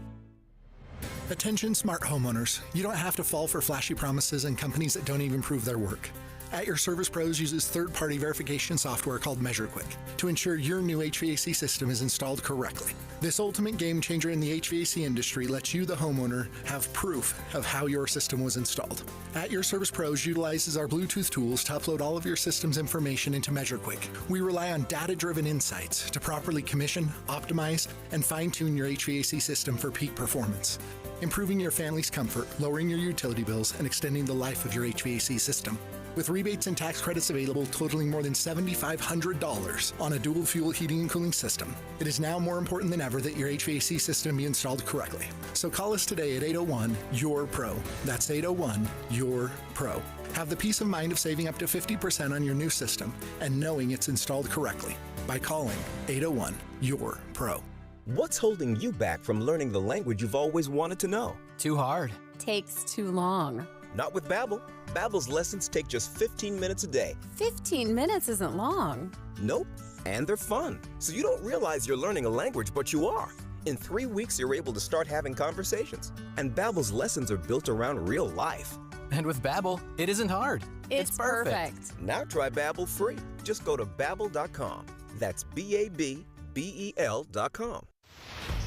Attention smart homeowners. You don't have to fall for flashy promises and companies that don't even prove their work. At Your Service Pros uses third-party verification software called MeasureQuick to ensure your new HVAC system is installed correctly. This ultimate game changer in the HVAC industry lets you, the homeowner, have proof of how your system was installed. At Your Service Pros utilizes our Bluetooth tools to upload all of your system's information into MeasureQuick. We rely on data-driven insights to properly commission, optimize, and fine-tune your HVAC system for peak performance, improving your family's comfort, lowering your utility bills, and extending the life of your HVAC system. With rebates and tax credits available totaling more than $7,500 on a dual fuel heating and cooling system, it is now more important than ever that your HVAC system be installed correctly. So call us today at 801-YOUR-PRO. That's 801-YOUR-PRO. Have the peace of mind of saving up to 50% on your new system and knowing it's installed correctly by calling 801-YOUR-PRO. What's holding you back from learning the language you've always wanted to know? Too hard. Takes too long. Not with Babbel. Babbel's lessons take just 15 minutes a day. 15 minutes isn't long. Nope. And they're fun. So you don't realize you're learning a language, but you are. In 3 weeks, you're able to start having conversations. And Babbel's lessons are built around real life. And with Babbel, it isn't hard. It's perfect. Now try Babbel free. Just go to Babbel.com. That's Babbel.com.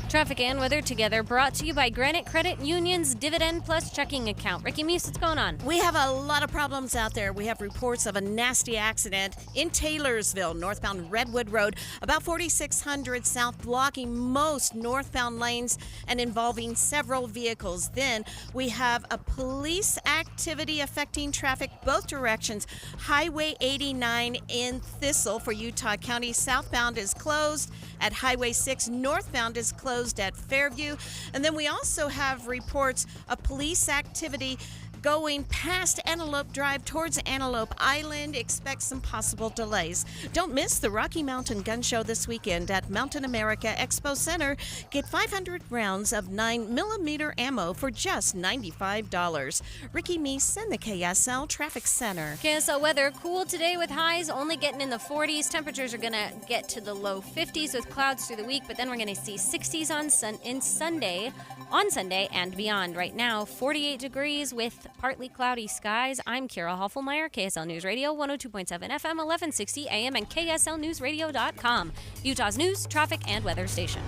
Traffic and weather together, brought to you by Granite Credit Union's Dividend Plus checking account. Ricky Muse, what's going on? We have a lot of problems out there. We have reports of a nasty accident in Taylorsville, northbound Redwood Road, about 4600 south, blocking most northbound lanes and involving several vehicles. Then we have a police activity affecting traffic both directions. Highway 89 in Thistle for Utah County southbound is closed. At Highway 6 northbound is closed at Fairview. And then we also have reports of police activity going past Antelope Drive towards Antelope Island. Expect some possible delays. Don't miss the Rocky Mountain Gun Show this weekend at Mountain America Expo Center. Get 500 rounds of 9mm ammo for just $95. Ricky Meese in the KSL Traffic Center. KSL weather, cool today with highs only getting in the 40s. Temperatures are going to get to the low 50s with clouds through the week, but then we're going to see 60s on Sunday and beyond. Right now, 48 degrees with partly cloudy skies. I'm Kira Hoffelmeyer, KSL News Radio, 102.7 FM, 1160 AM, and KSLNewsRadio.com, Utah's news, traffic, and weather station.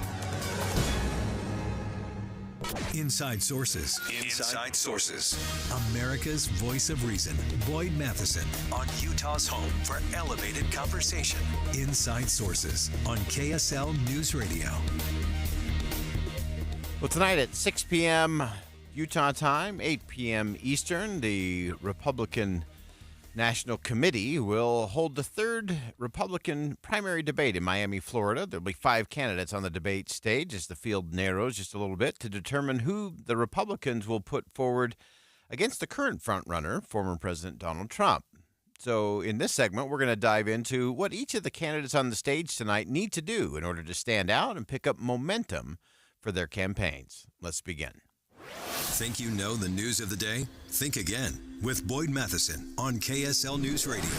Inside Sources. Inside Sources. America's voice of reason. Boyd Matheson on Utah's home for elevated conversation. Inside Sources on KSL News Radio. Well, tonight at 6 p.m. Utah time, 8 p.m. Eastern, the Republican National Committee will hold the third Republican primary debate in Miami, Florida. There'll be 5 candidates on the debate stage as the field narrows just a little bit to determine who the Republicans will put forward against the current frontrunner, former President Donald Trump. So in this segment, we're going to dive into what each of the candidates on the stage tonight need to do in order to stand out and pick up momentum for their campaigns. Let's begin. Think you know the news of the day? Think again with Boyd Matheson on KSL News Radio.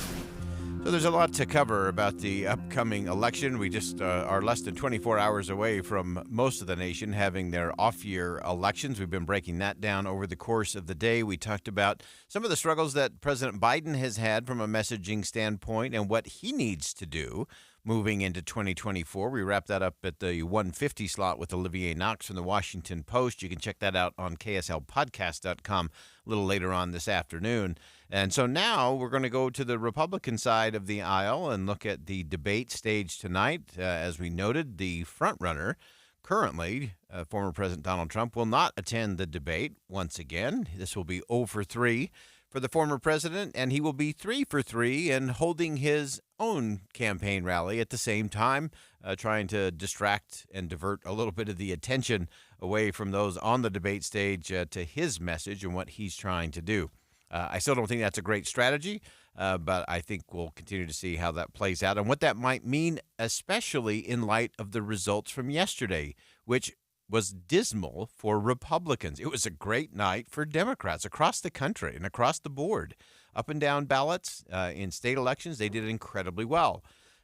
So there's a lot to cover about the upcoming election. We just are less than 24 hours away from most of the nation having their off-year elections. We've been breaking that down over the course of the day. We talked about some of the struggles that President Biden has had from a messaging standpoint and what he needs to do. moving into 2024. We wrap that up at the 150 slot with Olivier Knox from the Washington Post. You can check that out on kslpodcast.com a little later on this afternoon. And so now we're going to go to the Republican side of the aisle and look at the debate stage tonight. As we noted, the frontrunner currently, former President Donald Trump, will not attend the debate once again. This will be 0 for 3 for the former president, and he will be 3 for 3 in holding his own campaign rally at the same time, trying to distract and divert a little bit of the attention away from those on the debate stage to his message and what he's trying to do. I still don't think that's a great strategy, but I think we'll continue to see how that plays out and what that might mean, especially in light of the results from yesterday, which was dismal for Republicans. It was a great night for Democrats across the country and across the board. Up and down ballots in state elections, they did incredibly well.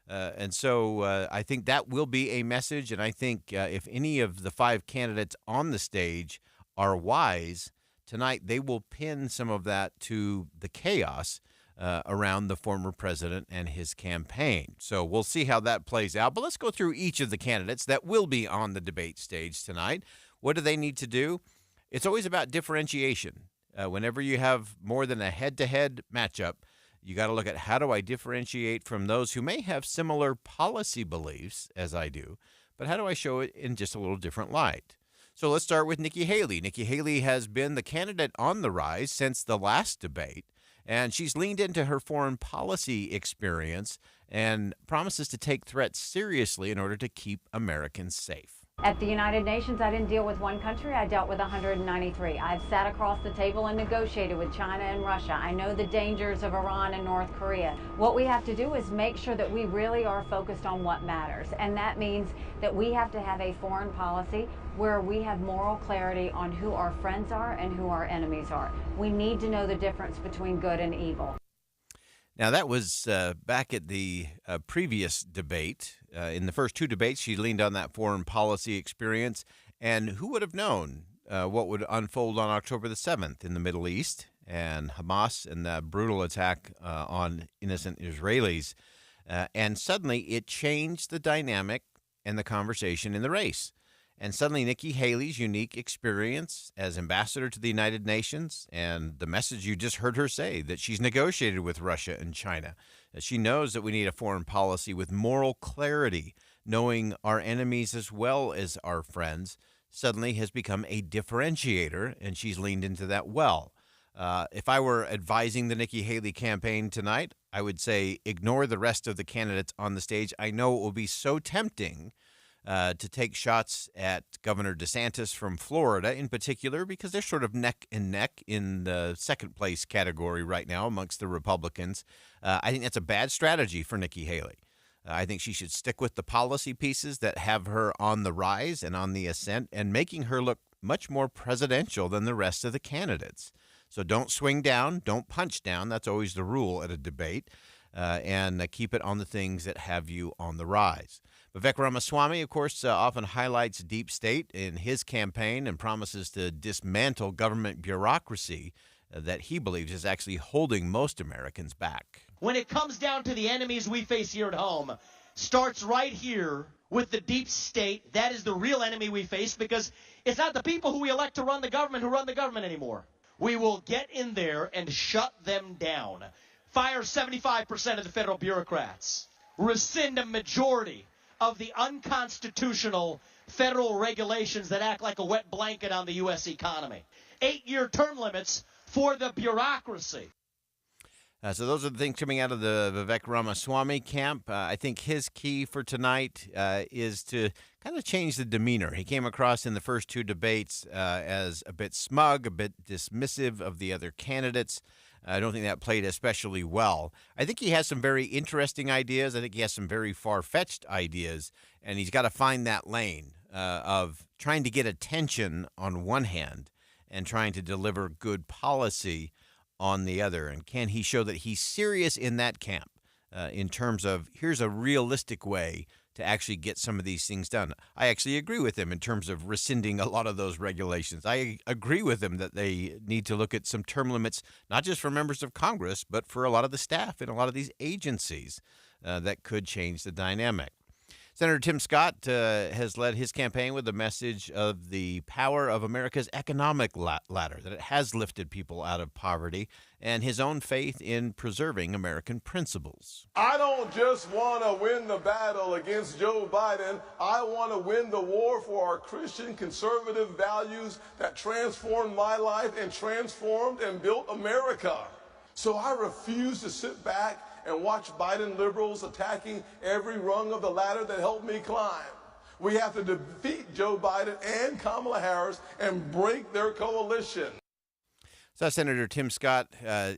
And so I think that will be a message, and I think if any of the 5 candidates on the stage are wise, tonight they will pin some of that to the chaos around the former president and his campaign. So we'll see how that plays out. But let's go through each of the candidates that will be on the debate stage tonight. What do they need to do? It's always about differentiation. Whenever you have more than a head-to-head matchup, you got to look at how do I differentiate from those who may have similar policy beliefs as I do, but how do I show it in just a little different light? So let's start with Nikki Haley. Nikki Haley has been the candidate on the rise since the last debate, and she's leaned into her foreign policy experience and promises to take threats seriously in order to keep Americans safe. At the United Nations, I didn't deal with one country, I dealt with 193. I've sat across the table and negotiated with China and Russia. I know the dangers of Iran and North Korea. What we have to do is make sure that we really are focused on what matters. And that means that we have to have a foreign policy where we have moral clarity on who our friends are and who our enemies are. We need to know the difference between good and evil. Now, that was back at the previous debate. In the first 2 debates, she leaned on that foreign policy experience. And who would have known what would unfold on October the 7th in the Middle East and Hamas and the brutal attack on innocent Israelis. And suddenly it changed the dynamic and the conversation in the race. And suddenly Nikki Haley's unique experience as ambassador to the United Nations and the message you just heard her say, that she's negotiated with Russia and China, that she knows that we need a foreign policy with moral clarity, knowing our enemies as well as our friends, suddenly has become a differentiator, and she's leaned into that well. If I were advising the Nikki Haley campaign tonight, I would say ignore the rest of the candidates on the stage. I know it will be so tempting to take shots at Governor DeSantis from Florida in particular, because they're sort of neck and neck in the second place category right now amongst the Republicans. I think that's a bad strategy for Nikki Haley. I think she should stick with the policy pieces that have her on the rise and on the ascent and making her look much more presidential than the rest of the candidates. So don't swing down, don't punch down. That's always the rule at a debate. And keep it on the things that have you on the rise. Vivek Ramaswamy, of course, often highlights deep state in his campaign and promises to dismantle government bureaucracy that he believes is actually holding most Americans back. When it comes down to the enemies we face here at home, starts right here with the deep state. That is the real enemy we face, because it's not the people who we elect to run the government who run the government anymore. We will get in there and shut them down. Fire 75% of the federal bureaucrats. Rescind a majority of the unconstitutional federal regulations that act like a wet blanket on the U.S. economy. 8-year term limits for the bureaucracy. So those are the things coming out of the Vivek Ramaswamy camp. I think his key for tonight is to kind of change the demeanor. He came across in the first 2 debates as a bit smug, a bit dismissive of the other candidates. I don't think that played especially well. I think he has some very interesting ideas. I think he has some very far-fetched ideas, and he's got to find that lane of trying to get attention on one hand and trying to deliver good policy on the other. And can he show that he's serious in that camp in terms of here's a realistic way to actually get some of these things done. I actually agree with him in terms of rescinding a lot of those regulations. I agree with him that they need to look at some term limits, not just for members of Congress, but for a lot of the staff in a lot of these agencies that could change the dynamic. Senator Tim Scott has led his campaign with a message of the power of America's economic ladder, that it has lifted people out of poverty, and his own faith in preserving American principles. I don't just want to win the battle against Joe Biden. I want to win the war for our Christian conservative values that transformed my life and transformed and built America. So I refuse to sit back and watch Biden liberals attacking every rung of the ladder that helped me climb. We have to defeat Joe Biden and Kamala Harris and break their coalition. So Senator Tim Scott,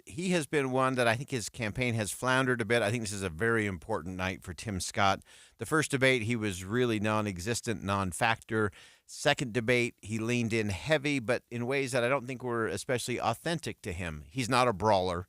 he has been one that I think his campaign has floundered a bit. I think this is a very important night for Tim Scott. The first debate, he was really non-existent, non-factor. Second debate, he leaned in heavy, but in ways that I don't think were especially authentic to him. He's not a brawler.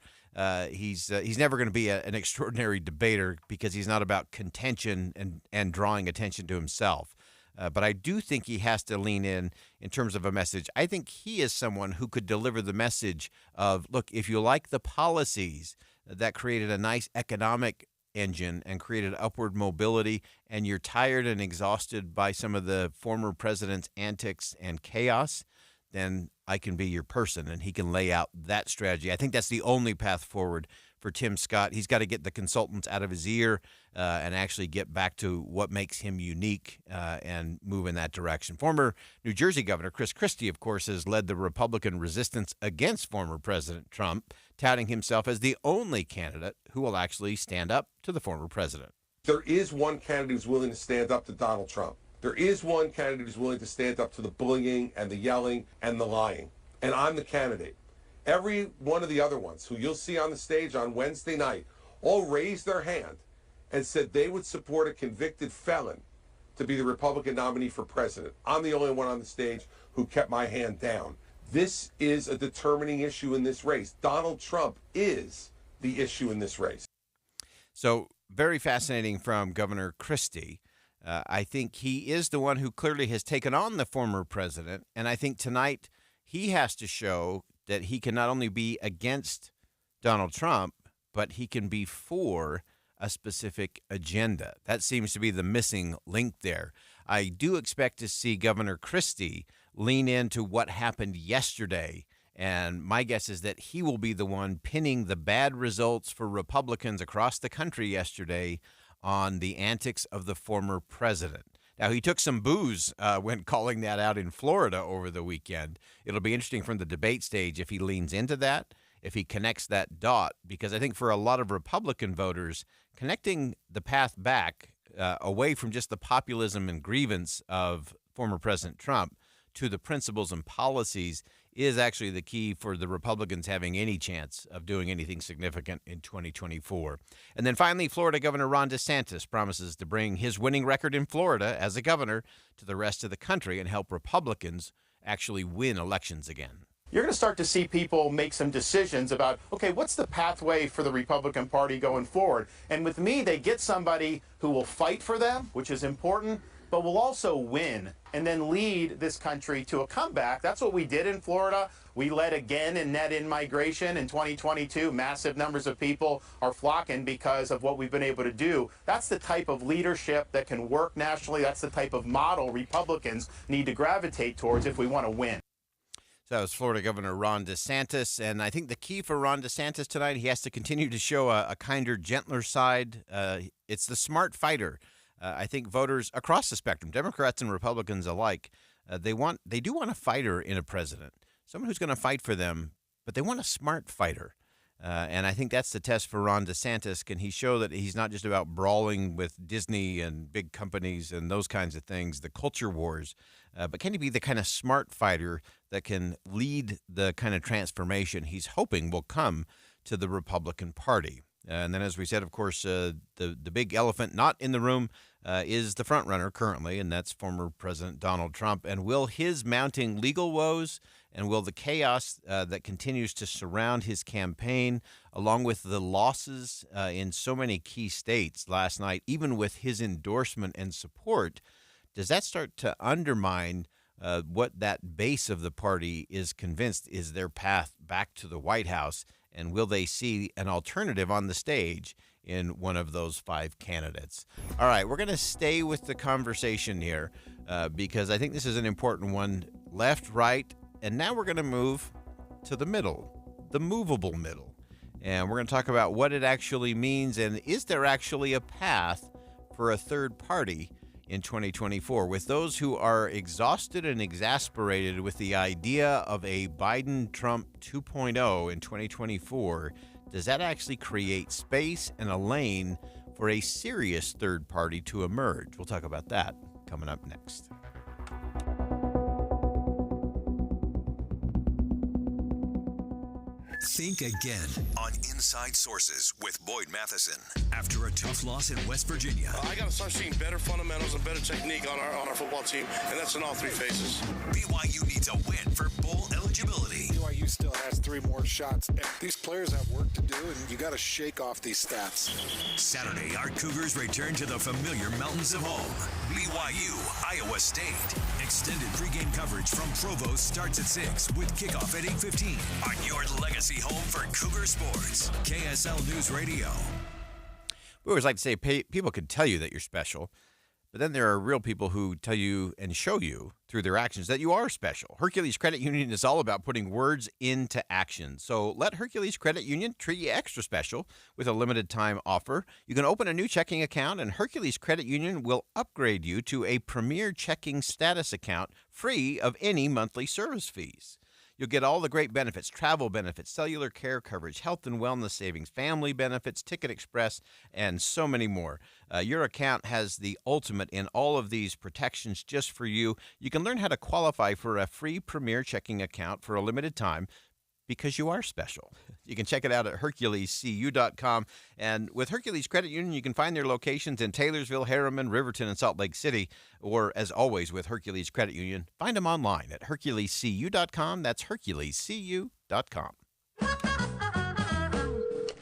He's never going to be an extraordinary debater because he's not about contention and drawing attention to himself. But I do think he has to lean in terms of a message. I think he is someone who could deliver the message of, look, if you like the policies that created a nice economic engine and created upward mobility, and you're tired and exhausted by some of the former president's antics and chaos, then I can be your person, and he can lay out that strategy. I think that's the only path forward for Tim Scott. He's got to get the consultants out of his ear and actually get back to what makes him unique and move in that direction. Former New Jersey Governor Chris Christie, of course, has led the Republican resistance against former President Trump, touting himself as the only candidate who will actually stand up to the former president. There is one candidate who's willing to stand up to Donald Trump. There is one candidate who's willing to stand up to the bullying and the yelling and the lying. And I'm the candidate. Every one of the other ones who you'll see on the stage on Wednesday night all raised their hand and said they would support a convicted felon to be the Republican nominee for president. I'm the only one on the stage who kept my hand down. This is a determining issue in this race. Donald Trump is the issue in this race. So very fascinating from Governor Christie. I think he is the one who clearly has taken on the former president, and I think tonight he has to show that he can not only be against Donald Trump, but he can be for a specific agenda. That seems to be the missing link there. I do expect to see Governor Christie lean into what happened yesterday, and my guess is that he will be the one pinning the bad results for Republicans across the country yesterday on the antics of the former president. Now, he took some boos when calling that out in Florida over the weekend. It'll be interesting from the debate stage if he leans into that, if he connects that dot, because I think for a lot of Republican voters, connecting the path back away from just the populism and grievance of former President Trump to the principles and policies is actually the key for the Republicans having any chance of doing anything significant in 2024. And then finally, Florida Governor Ron DeSantis promises to bring his winning record in Florida as a governor to the rest of the country and help Republicans actually win elections again. You're going to start to see people make some decisions about, okay, what's the pathway for the Republican Party going forward? And with me, they get somebody who will fight for them, which is important, but will also win and then lead this country to a comeback. That's what we did in Florida. We led again in net in-migration in 2022. Massive numbers of people are flocking because of what we've been able to do. That's the type of leadership that can work nationally. That's the type of model Republicans need to gravitate towards if we want to win. So that was Florida Governor Ron DeSantis, and I think the key for Ron DeSantis tonight, he has to continue to show a kinder, gentler side. It's the smart fighter. I think voters across the spectrum, Democrats and Republicans alike, they do want a fighter in a president, someone who's going to fight for them, but they want a smart fighter. And I think that's the test for Ron DeSantis. Can he show that he's not just about brawling with Disney and big companies and those kinds of things, the culture wars, but can he be the kind of smart fighter that can lead the kind of transformation he's hoping will come to the Republican Party? And then, as we said, of course, the big elephant not in the room is the front runner currently, and that's former President Donald Trump. And will his mounting legal woes and will the chaos that continues to surround his campaign, along with the losses in so many key states last night, even with his endorsement and support, does that start to undermine what that base of the party is convinced is their path back to the White House? And will they see an alternative on the stage in one of those 5 candidates? All right, we're going to stay with the conversation here because I think this is an important one. Left, right, and now we're going to move to the middle, the movable middle. And we're going to talk about what it actually means, and is there actually a path for a third party in 2024 with those who are exhausted and exasperated with the idea of a Biden-Trump 2.0 in 2024? Does that actually create space and a lane for a serious third party to emerge? We'll talk about that coming up next. Think again on Inside Sources with Boyd Matheson. After a tough loss in West Virginia, I got to start seeing better fundamentals and better technique on our football team, and that's in all 3 phases. BYU needs a win for bowl eligibility. BYU still has 3 more shots. These players have work to do, and you got to shake off these stats. Saturday, our Cougars return to the familiar mountains of home. BYU, Iowa State. Extended pregame coverage from Provo starts at 6 with kickoff at 8:15 on your legacy home for Cougar Sports, KSL News Radio. We always like to say people can tell you that you're special, but then there are real people who tell you and show you through their actions that you are special. Hercules Credit Union is all about putting words into action. So let Hercules Credit Union treat you extra special with a limited time offer. You can open a new checking account, and Hercules Credit Union will upgrade you to a premier checking status account free of any monthly service fees. You'll get all the great benefits: travel benefits, cellular care coverage, health and wellness savings, family benefits, Ticket Express, and so many more. Your account has the ultimate in all of these protections just for you. You can learn how to qualify for a free premier checking account for a limited time because you are special. You can check it out at HerculesCU.com. And with Hercules Credit Union, you can find their locations in Taylorsville, Harriman, Riverton, and Salt Lake City. Or, as always, with Hercules Credit Union, find them online at HerculesCU.com. That's HerculesCU.com.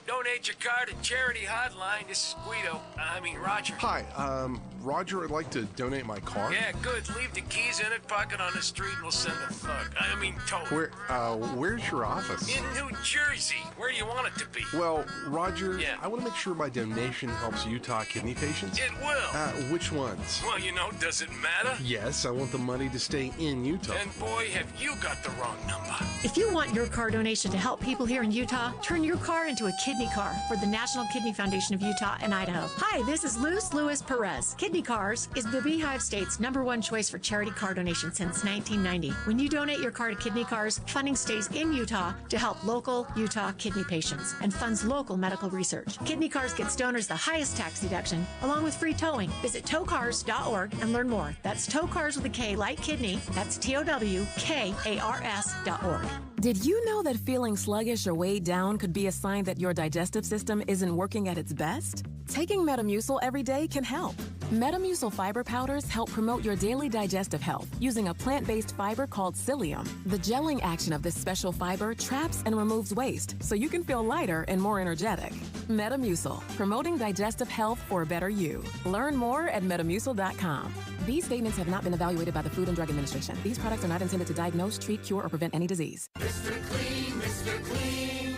Donate your car to Charity Hotline. This is Roger. Hi, Roger, I'd like to donate my car. Yeah, good. Leave the keys in it, park it on the street, and we'll send a thug. Tow. Where's your office? In New Jersey. Where do you want it to be? Well, Roger, Yeah. I want to make sure my donation helps Utah kidney patients. It will. Which ones? Well, does it matter? Yes, I want the money to stay in Utah. And boy, have you got the wrong number. If you want your car donation to help people here in Utah, turn your car into a kidney car for the National Kidney Foundation of Utah and Idaho. Hi, this is Luz Lewis Perez. Kidney Cars is the Beehive State's #1 choice for charity car donation since 1990. When you donate your car to Kidney Cars, funding stays in Utah to help local Utah kidney patients and funds local medical research. Kidney Cars gets donors the highest tax deduction, along with free towing. Visit towcars.org and learn more. That's Towcars with a K, like kidney. That's TOWKARS.org. Did you know that feeling sluggish or weighed down could be a sign that your digestive system isn't working at its best? Taking Metamucil every day can help. Metamucil fiber powders help promote your daily digestive health using a plant-based fiber called psyllium. The gelling action of this special fiber traps and removes waste so you can feel lighter and more energetic. Metamucil, promoting digestive health for a better you. Learn more at metamucil.com. These statements have not been evaluated by the Food and Drug Administration. These products are not intended to diagnose, treat, cure, or prevent any disease. Mr. Clean, Mr. Clean.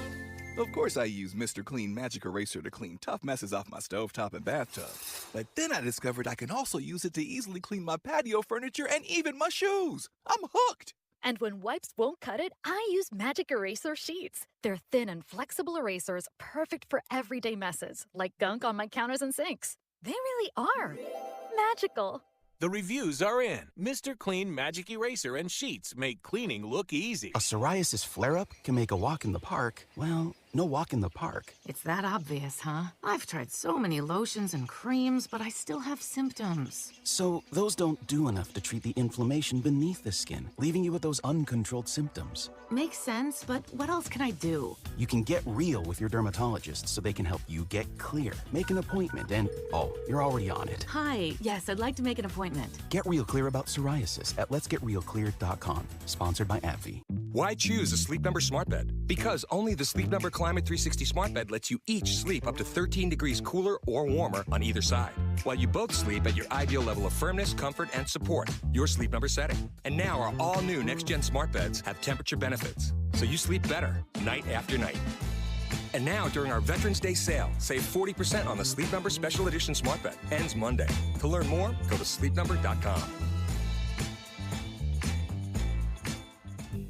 Of course I use Mr. Clean Magic Eraser to clean tough messes off my stovetop and bathtub. But then I discovered I can also use it to easily clean my patio furniture and even my shoes. I'm hooked. And when wipes won't cut it, I use Magic Eraser Sheets. They're thin and flexible erasers, perfect for everyday messes, like gunk on my counters and sinks. They really are magical. The reviews are in. Mr. Clean Magic Eraser and Sheets make cleaning look easy. A psoriasis flare-up can make a walk in the park, well, no walk in the park. It's that obvious, huh? I've tried so many lotions and creams, but I still have symptoms. So those don't do enough to treat the inflammation beneath the skin, leaving you with those uncontrolled symptoms. Makes sense, but what else can I do? You can get real with your dermatologist so they can help you get clear. Make an appointment and, oh, you're already on it. Hi, yes, I'd like to make an appointment. Get real clear about psoriasis at letsgetrealclear.com. Sponsored by AbbVie. Why choose a Sleep Number smart bed? Because only the Sleep Number Climate 360 smart bed lets you each sleep up to 13 degrees cooler or warmer on either side, while you both sleep at your ideal level of firmness, comfort, and support, your Sleep Number setting. And now our all-new next-gen smart beds have temperature benefits, so you sleep better night after night. And now, during our Veterans Day sale, save 40% on the Sleep Number Special Edition smart bed. Ends Monday. To learn more, go to sleepnumber.com.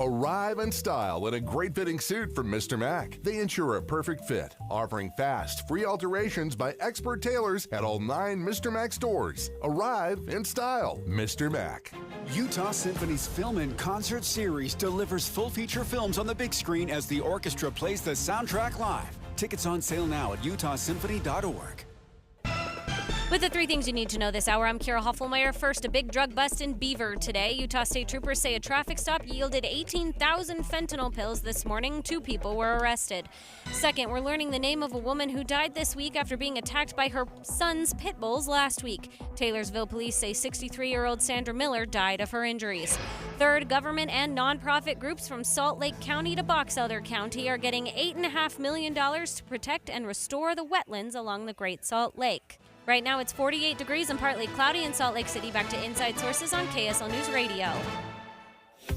Arrive in style in a great fitting suit from Mr. Mac. They ensure a perfect fit, offering fast, free alterations by expert tailors at all 9 Mr. Mac stores. Arrive in style, Mr. Mac. Utah Symphony's Film and Concert Series delivers full-feature films on the big screen as the orchestra plays the soundtrack live. Tickets on sale now at utahsymphony.org. With the 3 things you need to know this hour, I'm Kira Hoffelmeyer. First, a big drug bust in Beaver today. Utah State troopers say a traffic stop yielded 18,000 fentanyl pills this morning. 2 people were arrested. Second, we're learning the name of a woman who died this week after being attacked by her son's pit bulls last week. Taylorsville police say 63-year-old Sandra Miller died of her injuries. Third, government and nonprofit groups from Salt Lake County to Box Elder County are getting $8.5 million to protect and restore the wetlands along the Great Salt Lake. Right now it's 48 degrees and partly cloudy in Salt Lake City. Back to Inside Sources on KSL News Radio.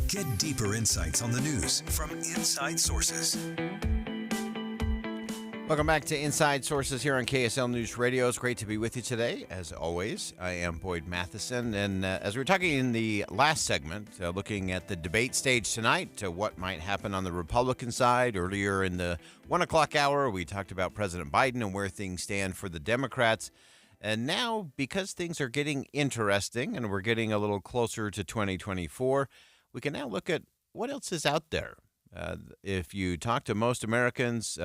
Get deeper insights on the news from Inside Sources. Welcome back to Inside Sources here on KSL News Radio. It's great to be with you today, as always. I am Boyd Matheson, and as we were talking in the last segment, looking at the debate stage tonight, what might happen on the Republican side. Earlier in the 1 o'clock hour, we talked about President Biden and where things stand for the Democrats. And now, because things are getting interesting and we're getting a little closer to 2024, we can now look at what else is out there. If you talk to most Americans,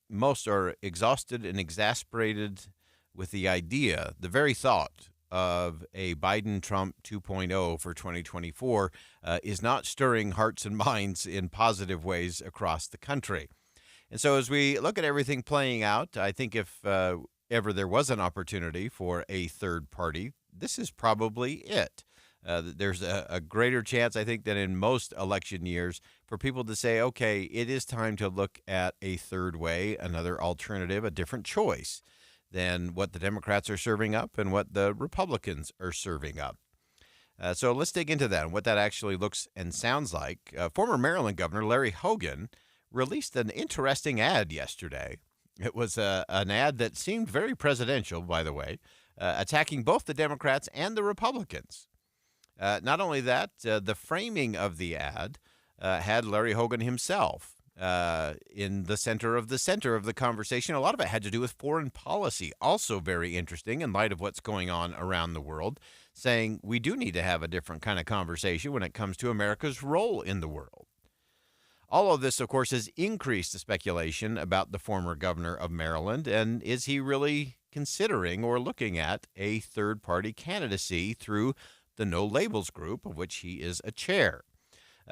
most are exhausted and exasperated with the idea, the very thought of a Biden-Trump 2.0 for 2024 is not stirring hearts and minds in positive ways across the country. And so as we look at everything playing out, I think if ever there was an opportunity for a third party, this is probably it. There's a greater chance, I think, than in most election years for people to say, okay, it is time to look at a third way, another alternative, a different choice than what the Democrats are serving up and what the Republicans are serving up. So let's dig into that and what that actually looks and sounds like. Former Maryland Governor Larry Hogan released an interesting ad yesterday. It was an ad that seemed very presidential, by the way, attacking both the Democrats and the Republicans. Not only that, the framing of the ad had Larry Hogan himself in the center of the conversation. A lot of it had to do with foreign policy, also very interesting in light of what's going on around the world, saying we do need to have a different kind of conversation when it comes to America's role in the world. All of this, of course, has increased the speculation about the former governor of Maryland, and is he really considering or looking at a third-party candidacy through the No Labels group, of which he is a chair.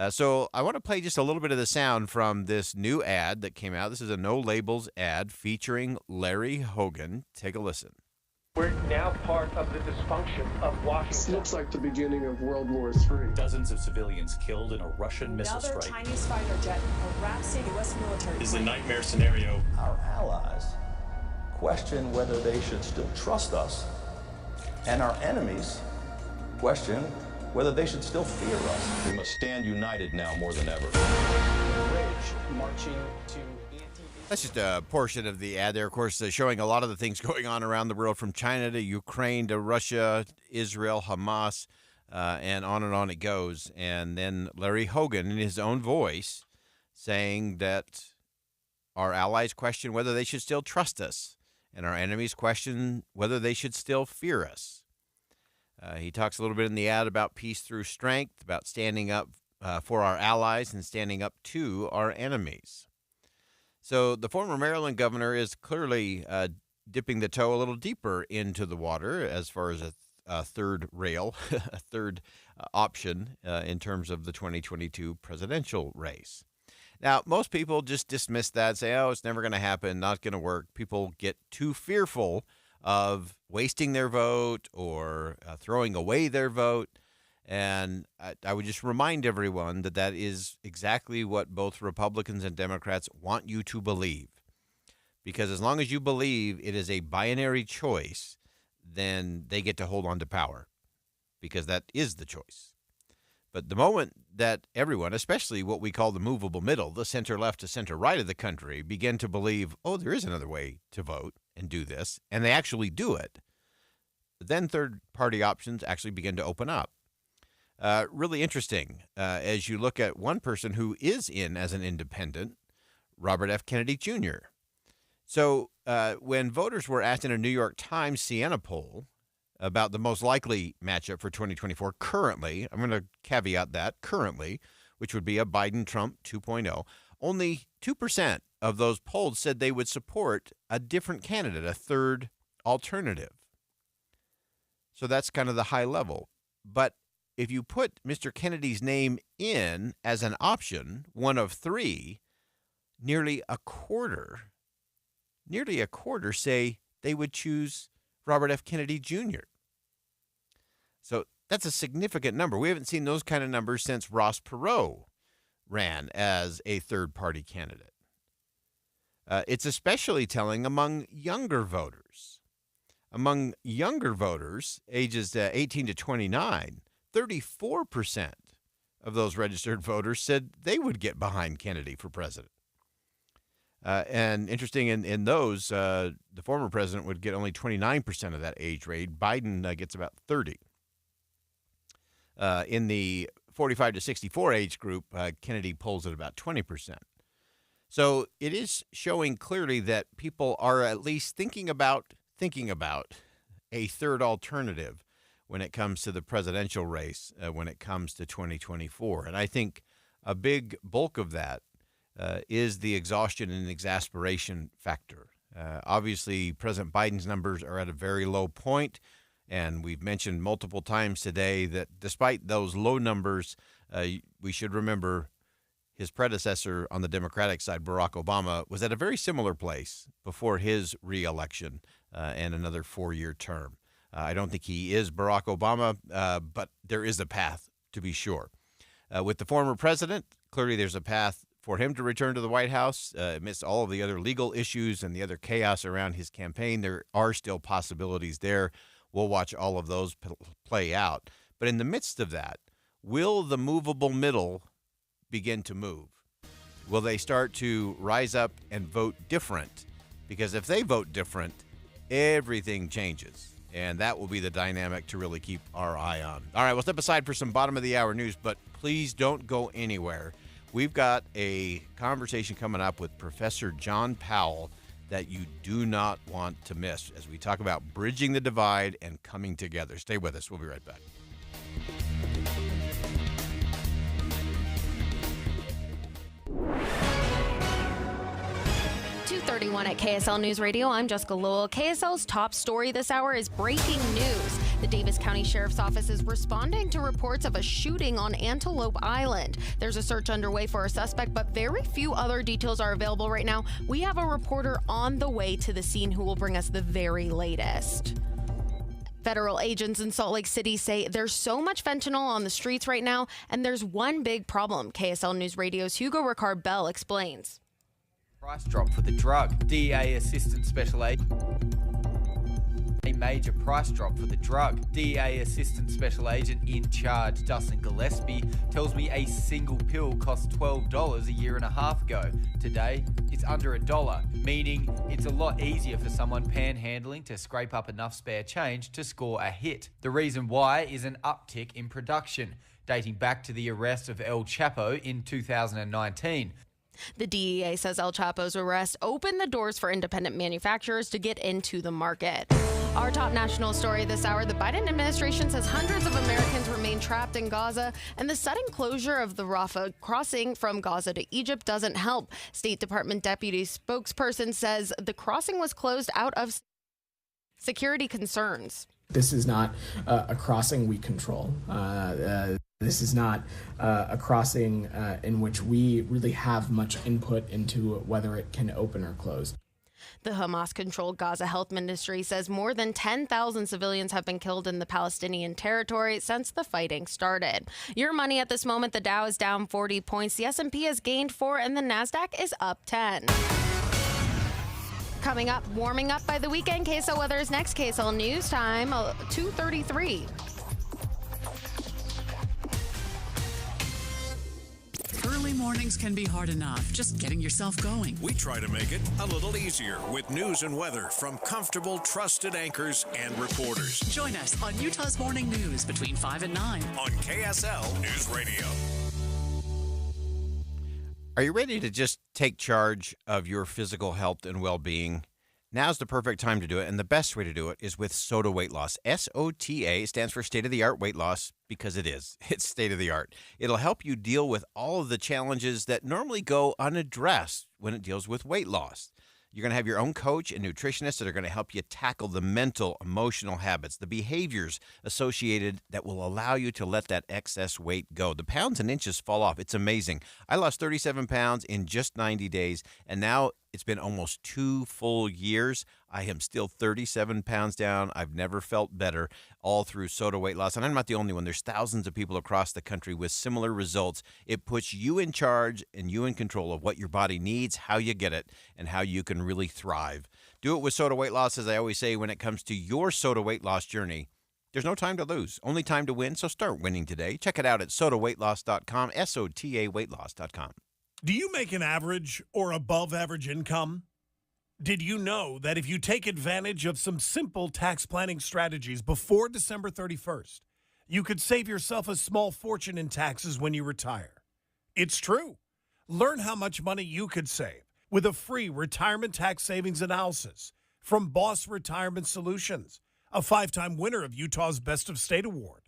So I want to play just a little bit of the sound from this new ad that came out. This is a No Labels ad featuring Larry Hogan. Take a listen. We're now part of the dysfunction of Washington. This looks like the beginning of World War III. Dozens of civilians killed in a Russian missile strike. Another Chinese fighter jet harassing U.S. military. This is a nightmare scenario. Our allies question whether they should still trust us, and our enemies question whether they should still fear us. We must stand united now more than ever. Bridge marching to... That's just a portion of the ad there, of course, showing a lot of the things going on around the world, from China to Ukraine to Russia, Israel, Hamas, and on it goes. And then Larry Hogan, in his own voice, saying that our allies question whether they should still trust us, and our enemies question whether they should still fear us. He talks a little bit in the ad about peace through strength, about standing up for our allies and standing up to our enemies. So the former Maryland governor is clearly dipping the toe a little deeper into the water as far as a third rail, a third option in terms of the 2022 presidential race. Now, most people just dismiss that, say, oh, it's never going to happen, not going to work. People get too fearful of wasting their vote or throwing away their vote. And I would just remind everyone that that is exactly what both Republicans and Democrats want you to believe. Because as long as you believe it is a binary choice, then they get to hold on to power, because that is the choice. But the moment that everyone, especially what we call the movable middle, the center left to center right of the country, begin to believe, oh, there is another way to vote and do this, and they actually do it, then third-party options actually begin to open up. Really interesting as you look at one person who is in as an independent, Robert F. Kennedy Jr. So when voters were asked in a New York Times Siena poll about the most likely matchup for 2024 currently, I'm going to caveat that, currently, which would be a Biden-Trump 2.0, only 2% of those polled said they would support a different candidate, a third alternative. So that's kind of the high level. But if you put Mr. Kennedy's name in as an option, one of three, nearly a quarter say they would choose Robert F. Kennedy Jr. So that's a significant number. We haven't seen those kind of numbers since Ross Perot ran as a third-party candidate. It's especially telling among younger voters. Among younger voters, ages 18 to 29, 34% of those registered voters said they would get behind Kennedy for president. And interesting, in those, the former president would get only 29% of that age rate. Biden gets about 30%. In the 45 to 64 age group, Kennedy polls at about 20%. So it is showing clearly that people are at least thinking about a third alternative when it comes to the presidential race, when it comes to 2024. And I think a big bulk of that is the exhaustion and exasperation factor. Obviously, President Biden's numbers are at a very low point, and we've mentioned multiple times today that despite those low numbers, we should remember his predecessor on the Democratic side, Barack Obama, was at a very similar place before his reelection and another 4-year term. I don't think he is Barack Obama, but there is a path, to be sure. With the former president, clearly there's a path for him to return to the White House. Amidst all of the other legal issues and the other chaos around his campaign, there are still possibilities there. We'll watch all of those play out. But in the midst of that, will the movable middle begin to move? Will they start to rise up and vote different? Because if they vote different, everything changes. And that will be the dynamic to really keep our eye on. All right, we'll step aside for some bottom of the hour news, but please don't go anywhere. We've got a conversation coming up with Professor John Powell that you do not want to miss as we talk about bridging the divide and coming together. Stay with us. We'll be right back. 2:31 at KSL News Radio. I'm Jessica Lowell. KSL's top story this hour is breaking news. The Davis County Sheriff's Office is responding to reports of a shooting on Antelope Island. There's a search underway for a suspect, but very few other details are available right now. We have a reporter on the way to the scene who will bring us the very latest. Federal agents in Salt Lake City say there's so much fentanyl on the streets right now, and there's one big problem. KSL News Radio's Hugo Ricard Bell explains. Price drop for the drug. DEA Assistant Special Agent. A major price drop for the drug. DEA Assistant Special Agent in charge, Dustin Gillespie, tells me a single pill cost $12 a year and a half ago. Today, it's under $1, meaning it's a lot easier for someone panhandling to scrape up enough spare change to score a hit. The reason why is an uptick in production, dating back to the arrest of El Chapo in 2019. The DEA says El Chapo's arrest opened the doors for independent manufacturers to get into the market. Our top national story this hour, the Biden administration says hundreds of Americans remain trapped in Gaza, and the sudden closure of the Rafah crossing from Gaza to Egypt doesn't help. State Department deputy spokesperson says the crossing was closed out of security concerns. This is not a crossing we control. This is not a crossing in which we really have much input into whether it can open or close. The Hamas-controlled Gaza Health Ministry says more than 10,000 civilians have been killed in the Palestinian territory since the fighting started. Your money at this moment, the Dow is down 40 points, the S&P has gained 4, and the NASDAQ is up 10. Coming up, warming up by the weekend. KSL Weather is next. KSL News Time, 2:33. Early mornings can be hard enough, just getting yourself going. We try to make it a little easier with news and weather from comfortable, trusted anchors and reporters. Join us on Utah's Morning News between 5 and 9 on KSL News Radio. Are you ready to just take charge of your physical health and well-being? Now's the perfect time to do it, and the best way to do it is with SOTA Weight Loss. SOTA stands for state-of-the-art weight loss because it is. It's state-of-the-art. It'll help you deal with all of the challenges that normally go unaddressed when it deals with weight loss. You're going to have your own coach and nutritionist that are going to help you tackle the mental, emotional habits, the behaviors associated that will allow you to let that excess weight go. The pounds and inches fall off. It's amazing. I lost 37 pounds in just 90 days, and now it's been almost 2 full years. I am still 37 pounds down. I've never felt better, all through SOTA Weight Loss. And I'm not the only one. There's thousands of people across the country with similar results. It puts you in charge and you in control of what your body needs, how you get it, and how you can really thrive. Do it with SOTA Weight Loss, as I always say, when it comes to your SOTA weight loss journey. There's no time to lose, only time to win, so start winning today. Check it out at sotaweightloss.com, SOTA weightloss.com. Do you make an average or above average income? Did you know that if you take advantage of some simple tax planning strategies before December 31st, you could save yourself a small fortune in taxes when you retire? It's true. Learn how much money you could save with a free retirement tax savings analysis from Boss Retirement Solutions, a 5-time winner of Utah's Best of State Award.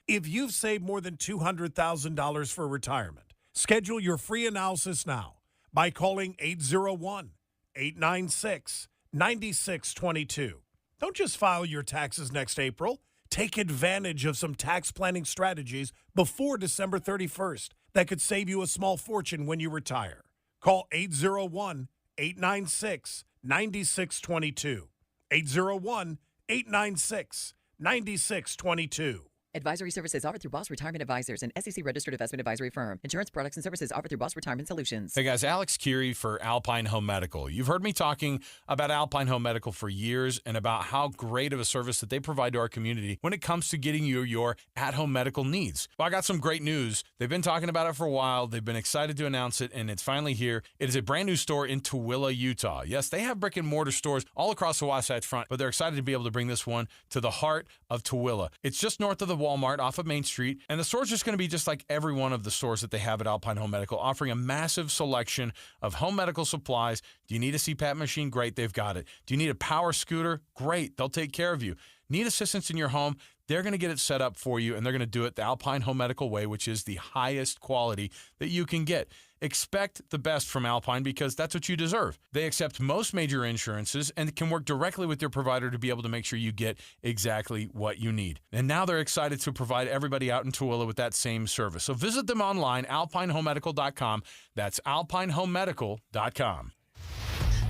If you've saved more than $200,000 for retirement, schedule your free analysis now by calling 801-896-9622. Don't just file your taxes next April. Take advantage of some tax planning strategies before December 31st that could save you a small fortune when you retire. Call 801-896-9622. 801-896-9622. Advisory services offered through Boss Retirement Advisors, an SEC-registered investment advisory firm. Insurance products and services offered through Boss Retirement Solutions. Hey guys, Alex Curie for Alpine Home Medical. You've heard me talking about Alpine Home Medical for years and about how great of a service that they provide to our community when it comes to getting you your at-home medical needs. Well, I got some great news. They've been talking about it for a while. They've been excited to announce it, and it's finally here. It is a brand new store in Tooele, Utah. Yes, they have brick and mortar stores all across the Wasatch Front, but they're excited to be able to bring this one to the heart of Tooele. It's just north of the Walmart off of Main Street, and the store's just going to be just like every one of the stores that they have at Alpine Home Medical, offering a massive selection of home medical supplies. Do you need a CPAP machine? Great, they've got it. Do you need a power scooter? Great, they'll take care of you. Need assistance in your home? They're going to get it set up for you, and they're going to do it the Alpine Home Medical way, which is the highest quality that you can get. Expect the best from Alpine because that's what you deserve. They accept most major insurances and can work directly with your provider to be able to make sure you get exactly what you need. And now they're excited to provide everybody out in Tooele with that same service. So visit them online, alpinehomemedical.com. That's alpinehomemedical.com.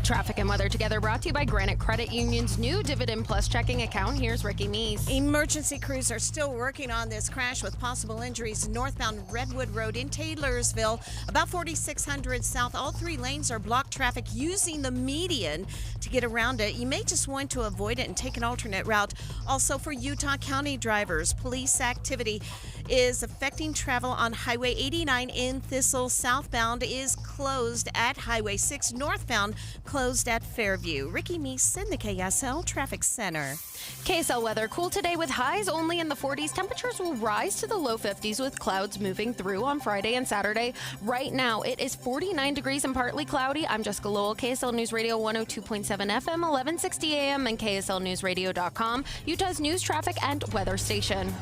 Traffic and weather together brought to you by Granite Credit Union's new Dividend Plus checking account. Here's Ricky Meese. Emergency crews are still working on this crash with possible injuries northbound Redwood Road in Taylorsville. About 4600 south. All 3 lanes are blocked traffic using the median to get around it. You may just want to avoid it and take an alternate route. Also for Utah County drivers, police activity is affecting travel on Highway 89 in Thistle. Southbound is closed at Highway 6. Northbound closed at Fairview. Ricky Meese in the KSL Traffic Center. KSL weather, cool today with highs only in the 40s. Temperatures will rise to the low 50s with clouds moving through on Friday and Saturday. Right now, it is 49 degrees and partly cloudy. I'm Jessica Lowell, KSL News Radio 102.7 FM, 1160 AM, and KSLNewsRadio.com, Utah's news, traffic, and weather station.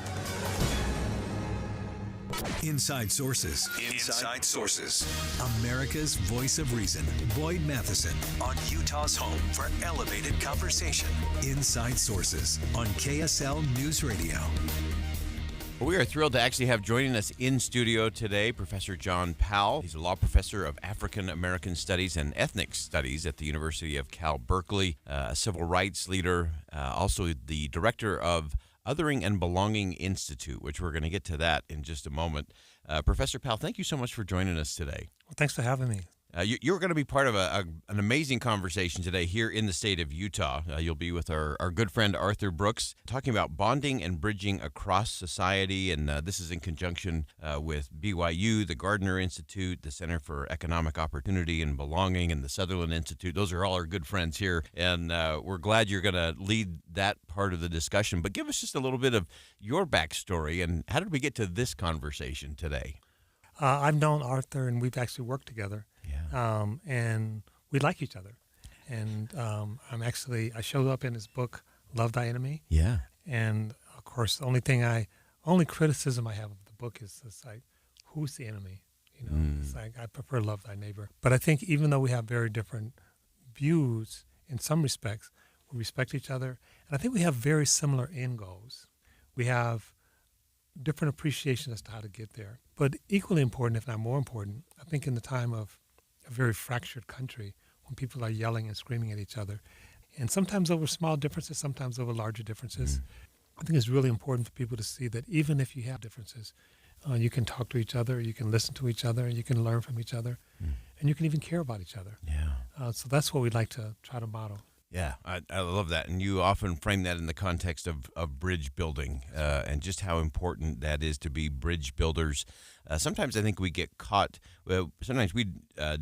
Inside Sources. Inside Sources. America's voice of reason. Boyd Matheson on Utah's home for elevated conversation. Inside Sources on KSL News Radio. We are thrilled to actually have joining us in studio today Professor John Powell. He's a law professor of African American Studies and Ethnic Studies at the University of Cal Berkeley, a civil rights leader, also the director of Othering and Belonging Institute, which we're going to get to that in just a moment. Professor Powell, thank you so much for joining us today. Well, thanks for having me. You're going to be part of an amazing conversation today here in the state of Utah. You'll be with our good friend Arthur Brooks, talking about bonding and bridging across society, and this is in conjunction with BYU, the Gardner Institute, the Center for Economic Opportunity and Belonging, and the Sutherland Institute. Those are all our good friends here, and we're glad you're going to lead that part of the discussion. But give us just a little bit of your backstory, and how did we get to this conversation today? I've known Arthur, and we've actually worked together. And we like each other. And I showed up in his book, Love Thy Enemy. Yeah. And of course, the only criticism I have of the book is it's like, who's the enemy? You know, it's like, I prefer love thy neighbor. But I think even though we have very different views in some respects, we respect each other. And I think we have very similar end goals. We have different appreciation as to how to get there. But equally important, if not more important, I think in the time of a very fractured country, when people are yelling and screaming at each other, and sometimes over small differences, sometimes over larger differences, I think it's really important for people to see that even if you have differences, you can talk to each other, you can listen to each other, you can learn from each other, and you can even care about each other. Yeah. So that's what we'd like to try to model. Yeah, I love that. And you often frame that in the context of bridge building and just how important that is to be bridge builders. Sometimes I think we get caught, sometimes we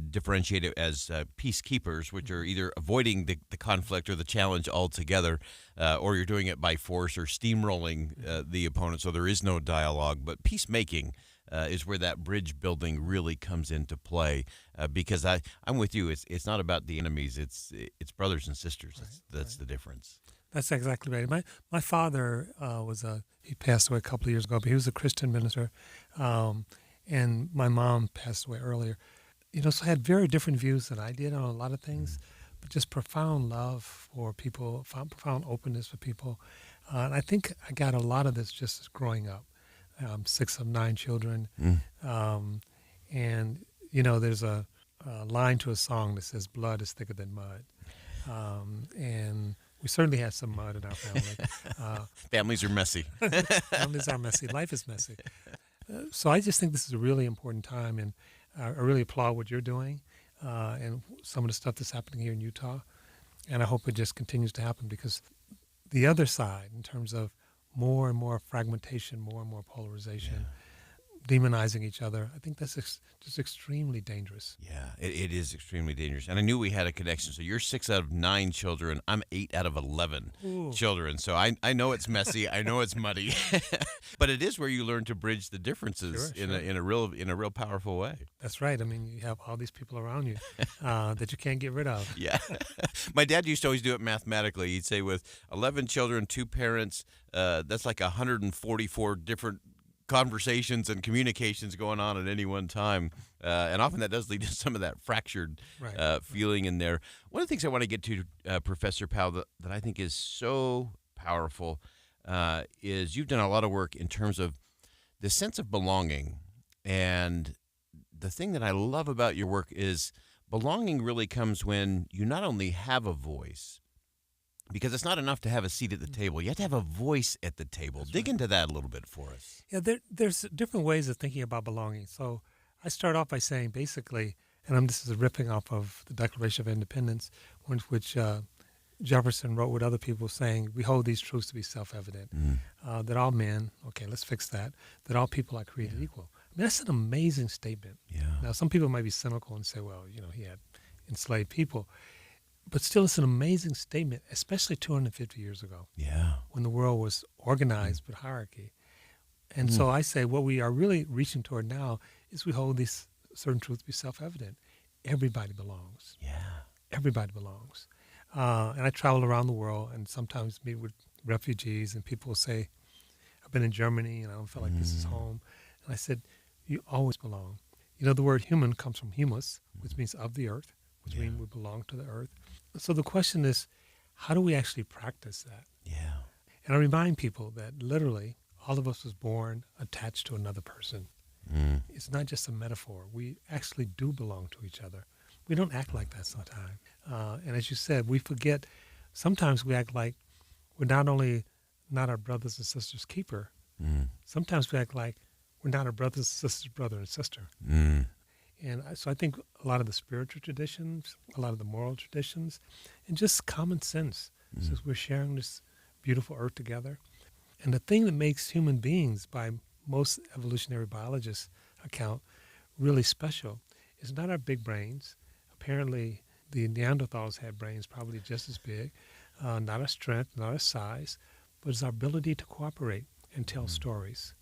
differentiate it as peacekeepers, which are either avoiding the conflict or the challenge altogether, or you're doing it by force or steamrolling the opponent so there is no dialogue. But peacemaking is where that bridge building really comes into play, because I'm with you. It's not about the enemies. It's brothers and sisters. That's the difference. That's exactly right. My father he passed away a couple of years ago, but he was a Christian minister, and my mom passed away earlier. You know, so I had very different views than I did on a lot of things, but just profound love for people, profound openness for people, and I think I got a lot of this just as growing up. 6 of 9 children, and you know, there's a line to a song that says "Blood is thicker than mud," and we certainly had some mud in our family. Families are messy. Families are messy. Life is messy. So I just think this is a really important time, and I really applaud what you're doing and some of the stuff that's happening here in Utah, and I hope it just continues to happen, because the other side, in terms of more and more fragmentation, more and more polarization, demonizing each other, I think that's just extremely dangerous. Yeah, it is extremely dangerous. And I knew we had a connection. So you're 6 out of 9 children. I'm 8 out of 11 children. So I know it's messy. I know it's muddy. But it is where you learn to bridge the differences in a real powerful way. That's right. I mean, you have all these people around you that you can't get rid of. Yeah. My dad used to always do it mathematically. He'd say with 11 children, 2 parents, that's like 144 different conversations and communications going on at any one time. And often that does lead to some of that fractured feeling in there. One of the things I want to get to, Professor Powell, that I think is so powerful is you've done a lot of work in terms of the sense of belonging. And the thing that I love about your work is belonging really comes when you not only have a voice, because it's not enough to have a seat at the table. You have to have a voice at the table. Dig into that a little bit for us. Yeah, there's different ways of thinking about belonging. So I start off by saying basically, and this is ripping off of the Declaration of Independence, which Jefferson wrote with other people saying, we hold these truths to be self-evident, that all men, okay, let's fix that all people are created equal. I mean, that's an amazing statement. Yeah. Now, some people might be cynical and say, well, he had enslaved people. But still, it's an amazing statement, especially 250 years ago. Yeah. When the world was organized with hierarchy. And so I say what we are really reaching toward now is we hold these certain truths to be self-evident. Everybody belongs. Yeah. Everybody belongs. And I travel around the world and sometimes meet with refugees, and people will say, I've been in Germany and I don't feel like this is home. And I said, you always belong. You know, the word human comes from humus, which means of the earth, which means we belong to the earth. So the question is, how do we actually practice that? Yeah. And I remind people that literally all of us was born attached to another person. It's not just a metaphor. We actually do belong to each other. We don't act like that sometimes. And as you said, we forget, sometimes we act like we're not only not our brothers and sisters' keeper, sometimes we act like we're not our brothers and sisters' brother and sister. And so I think a lot of the spiritual traditions, a lot of the moral traditions, and just common sense says we're sharing this beautiful earth together. And the thing that makes human beings, by most evolutionary biologists' account, really special is not our big brains. Apparently, the Neanderthals had brains probably just as big, not our strength, not our size, but it's our ability to cooperate and tell stories.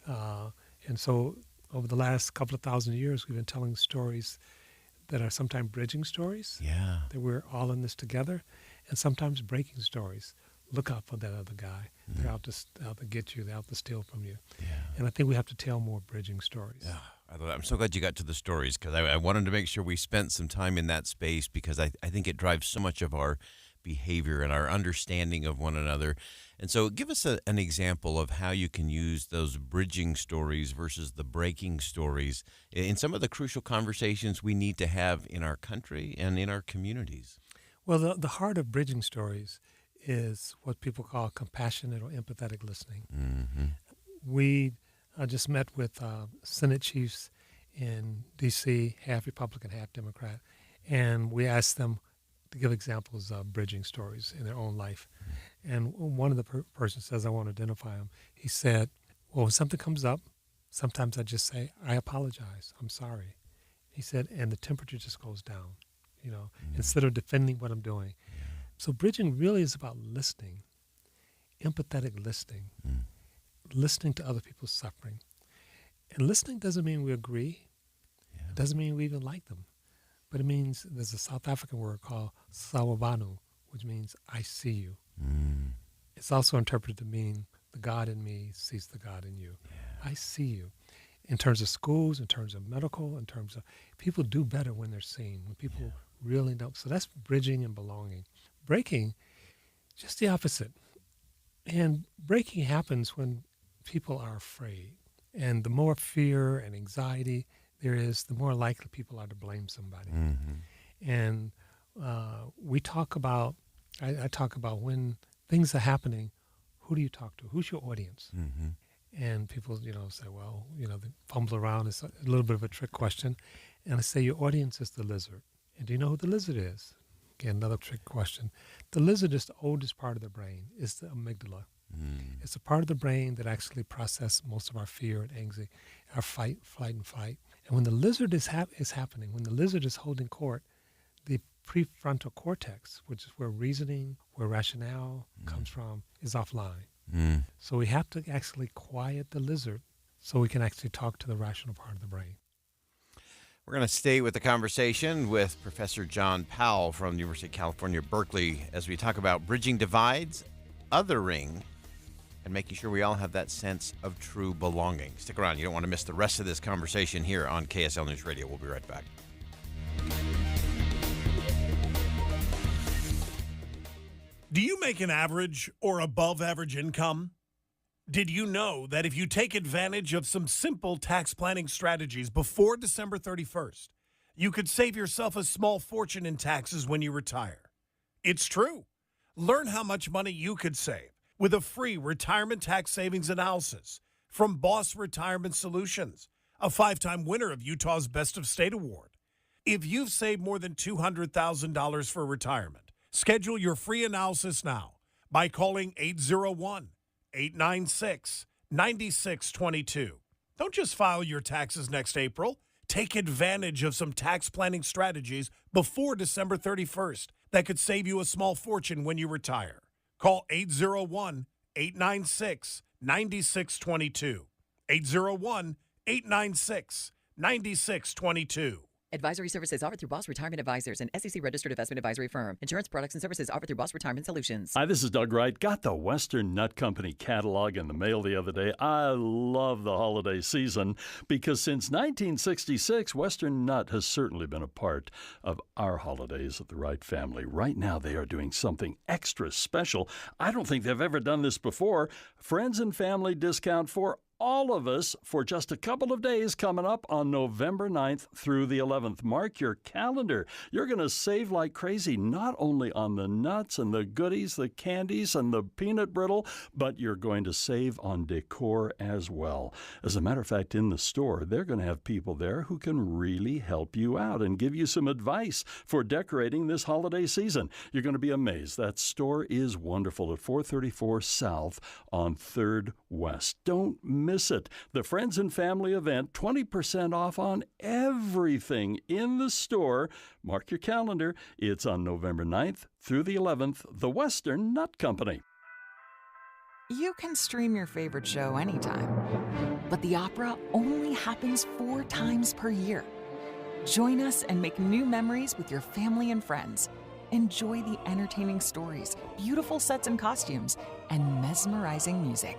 And so over the last couple of thousand years, we've been telling stories that are sometimes bridging stories, that we're all in this together, and sometimes breaking stories. Look out for that other guy. They're out to get you. They're out to steal from you. And I think we have to tell more bridging stories. Yeah, I'm so glad you got to the stories, because I wanted to make sure we spent some time in that space, because I think it drives so much of our behavior and our understanding of one another. And so give us an example of how you can use those bridging stories versus the breaking stories in some of the crucial conversations we need to have in our country and in our communities. Well, the heart of bridging stories is what people call compassionate or empathetic listening. We just met with Senate chiefs in D.C., half Republican, half Democrat, and we asked them to give examples of bridging stories in their own life. And one of the persons says, I want to identify him. He said, well, when something comes up, sometimes I just say, I apologize, I'm sorry. He said, and the temperature just goes down, instead of defending what I'm doing. So bridging really is about listening, empathetic listening, listening to other people's suffering. And listening doesn't mean we agree. It doesn't mean we even like them. But it means, there's a South African word called sawubona, which means I see you. It's also interpreted to mean the God in me sees the God in you. I see you. In terms of schools, in terms of medical, in terms of, people do better when they're seen, when people really know. So that's bridging and belonging. Breaking, just the opposite. And breaking happens when people are afraid. And the more fear and anxiety there is, the more likely people are to blame somebody. And we talk about, I talk about when things are happening, who do you talk to? Who's your audience? And people, say, well, they fumble around. It's a little bit of a trick question. And I say, your audience is the lizard. And do you know who the lizard is? Again, another trick question. The lizard is the oldest part of the brain. It's the amygdala. It's a part of the brain that actually processes most of our fear and anxiety, our fight, flight, and fight. And when the lizard is happening, when the lizard is holding court, the prefrontal cortex, which is where reasoning, where rationale comes from, is offline. So we have to actually quiet the lizard so we can actually talk to the rational part of the brain. We're going to stay with the conversation with Professor John Powell from the University of California, Berkeley, as we talk about bridging divides, othering, and making sure we all have that sense of true belonging. Stick around. You don't want to miss the rest of this conversation here on KSL News Radio. We'll be right back. Do you make an average or above average income? Did you know that if you take advantage of some simple tax planning strategies before December 31st, you could save yourself a small fortune in taxes when you retire? It's true. Learn how much money you could save with a free retirement tax savings analysis from Boss Retirement Solutions, a 5-time winner of Utah's Best of State Award. If you've saved more than $200,000 for retirement, schedule your free analysis now by calling 801-896-9622. Don't just file your taxes next April. Take advantage of some tax planning strategies before December 31st that could save you a small fortune when you retire. Call 801-896-9622. 801-896-9622. Advisory services offered through Boss Retirement Advisors, an SEC-registered investment advisory firm. Insurance products and services offered through Boss Retirement Solutions. Hi, this is Doug Wright. Got the Western Nut Company catalog in the mail the other day. I love the holiday season because since 1966, Western Nut has certainly been a part of our holidays at the Wright family. Right now, they are doing something extra special. I don't think they've ever done this before. Friends and family discount for all of us for just a couple of days coming up on November 9th through the 11th. Mark your calendar. You're going to save like crazy, not only on the nuts and the goodies, the candies and the peanut brittle, but you're going to save on decor as well. As a matter of fact, in the store, they're going to have people there who can really help you out and give you some advice for decorating this holiday season. You're going to be amazed. That store is wonderful at 434 South on 3rd West. Don't miss it. The Friends and Family event, 20% off on everything in the store. Mark your calendar. It's on November 9th through the 11th, the Western Nut Company. You can stream your favorite show anytime, but the opera only happens 4 times per year. Join us and make new memories with your family and friends. Enjoy the entertaining stories, beautiful sets and costumes, and mesmerizing music.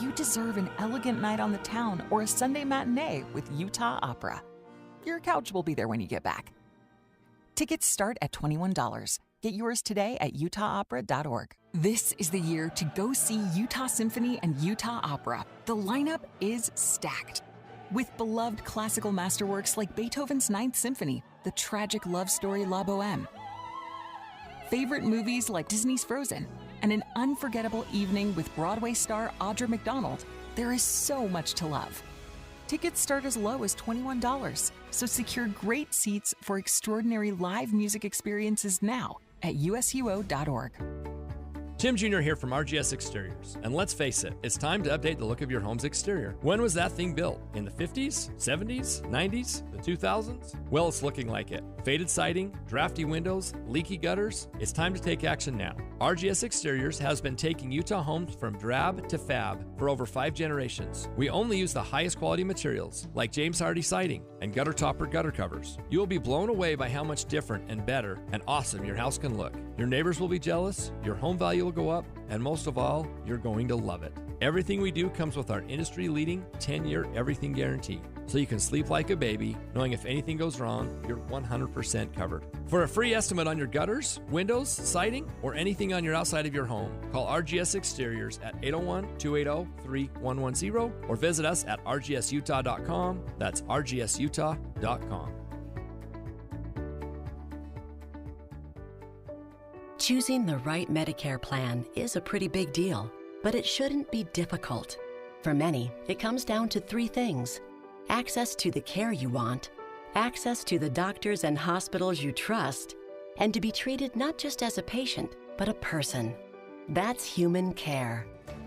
You deserve an elegant night on the town or a Sunday matinee with Utah Opera. Your couch will be there when you get back. Tickets start at $21. Get yours today at utahopera.org. This is the year to go see Utah Symphony and Utah Opera. The lineup is stacked. With beloved classical masterworks like Beethoven's Ninth Symphony, the tragic love story La Boheme, favorite movies like Disney's Frozen, and an unforgettable evening with Broadway star Audra McDonald, there is so much to love. Tickets start as low as $21, so secure great seats for extraordinary live music experiences now at usuo.org. Tim Jr. here from RGS Exteriors. And let's face it, it's time to update the look of your home's exterior. When was that thing built? In the 50s, 70s, 90s, the 2000s? Well, it's looking like it. Faded siding, drafty windows, leaky gutters. It's time to take action now. RGS Exteriors has been taking Utah homes from drab to fab for over 5 generations. We only use the highest quality materials like James Hardy siding and gutter topper gutter covers. You will be blown away by how much different and better and awesome your house can look. Your neighbors will be jealous, your home value will go up, and most of all, you're going to love it. Everything we do comes with our industry-leading 10-year everything guarantee, so you can sleep like a baby, knowing if anything goes wrong, you're 100% covered. For a free estimate on your gutters, windows, siding, or anything on your outside of your home, call RGS Exteriors at 801-280-3110 or visit us at rgsutah.com. That's rgsutah.com. Choosing the right Medicare plan is a pretty big deal, but it shouldn't be difficult. For many, it comes down to 3 things: access to the care you want, access to the doctors and hospitals you trust, and to be treated not just as a patient, but a person. That's human care.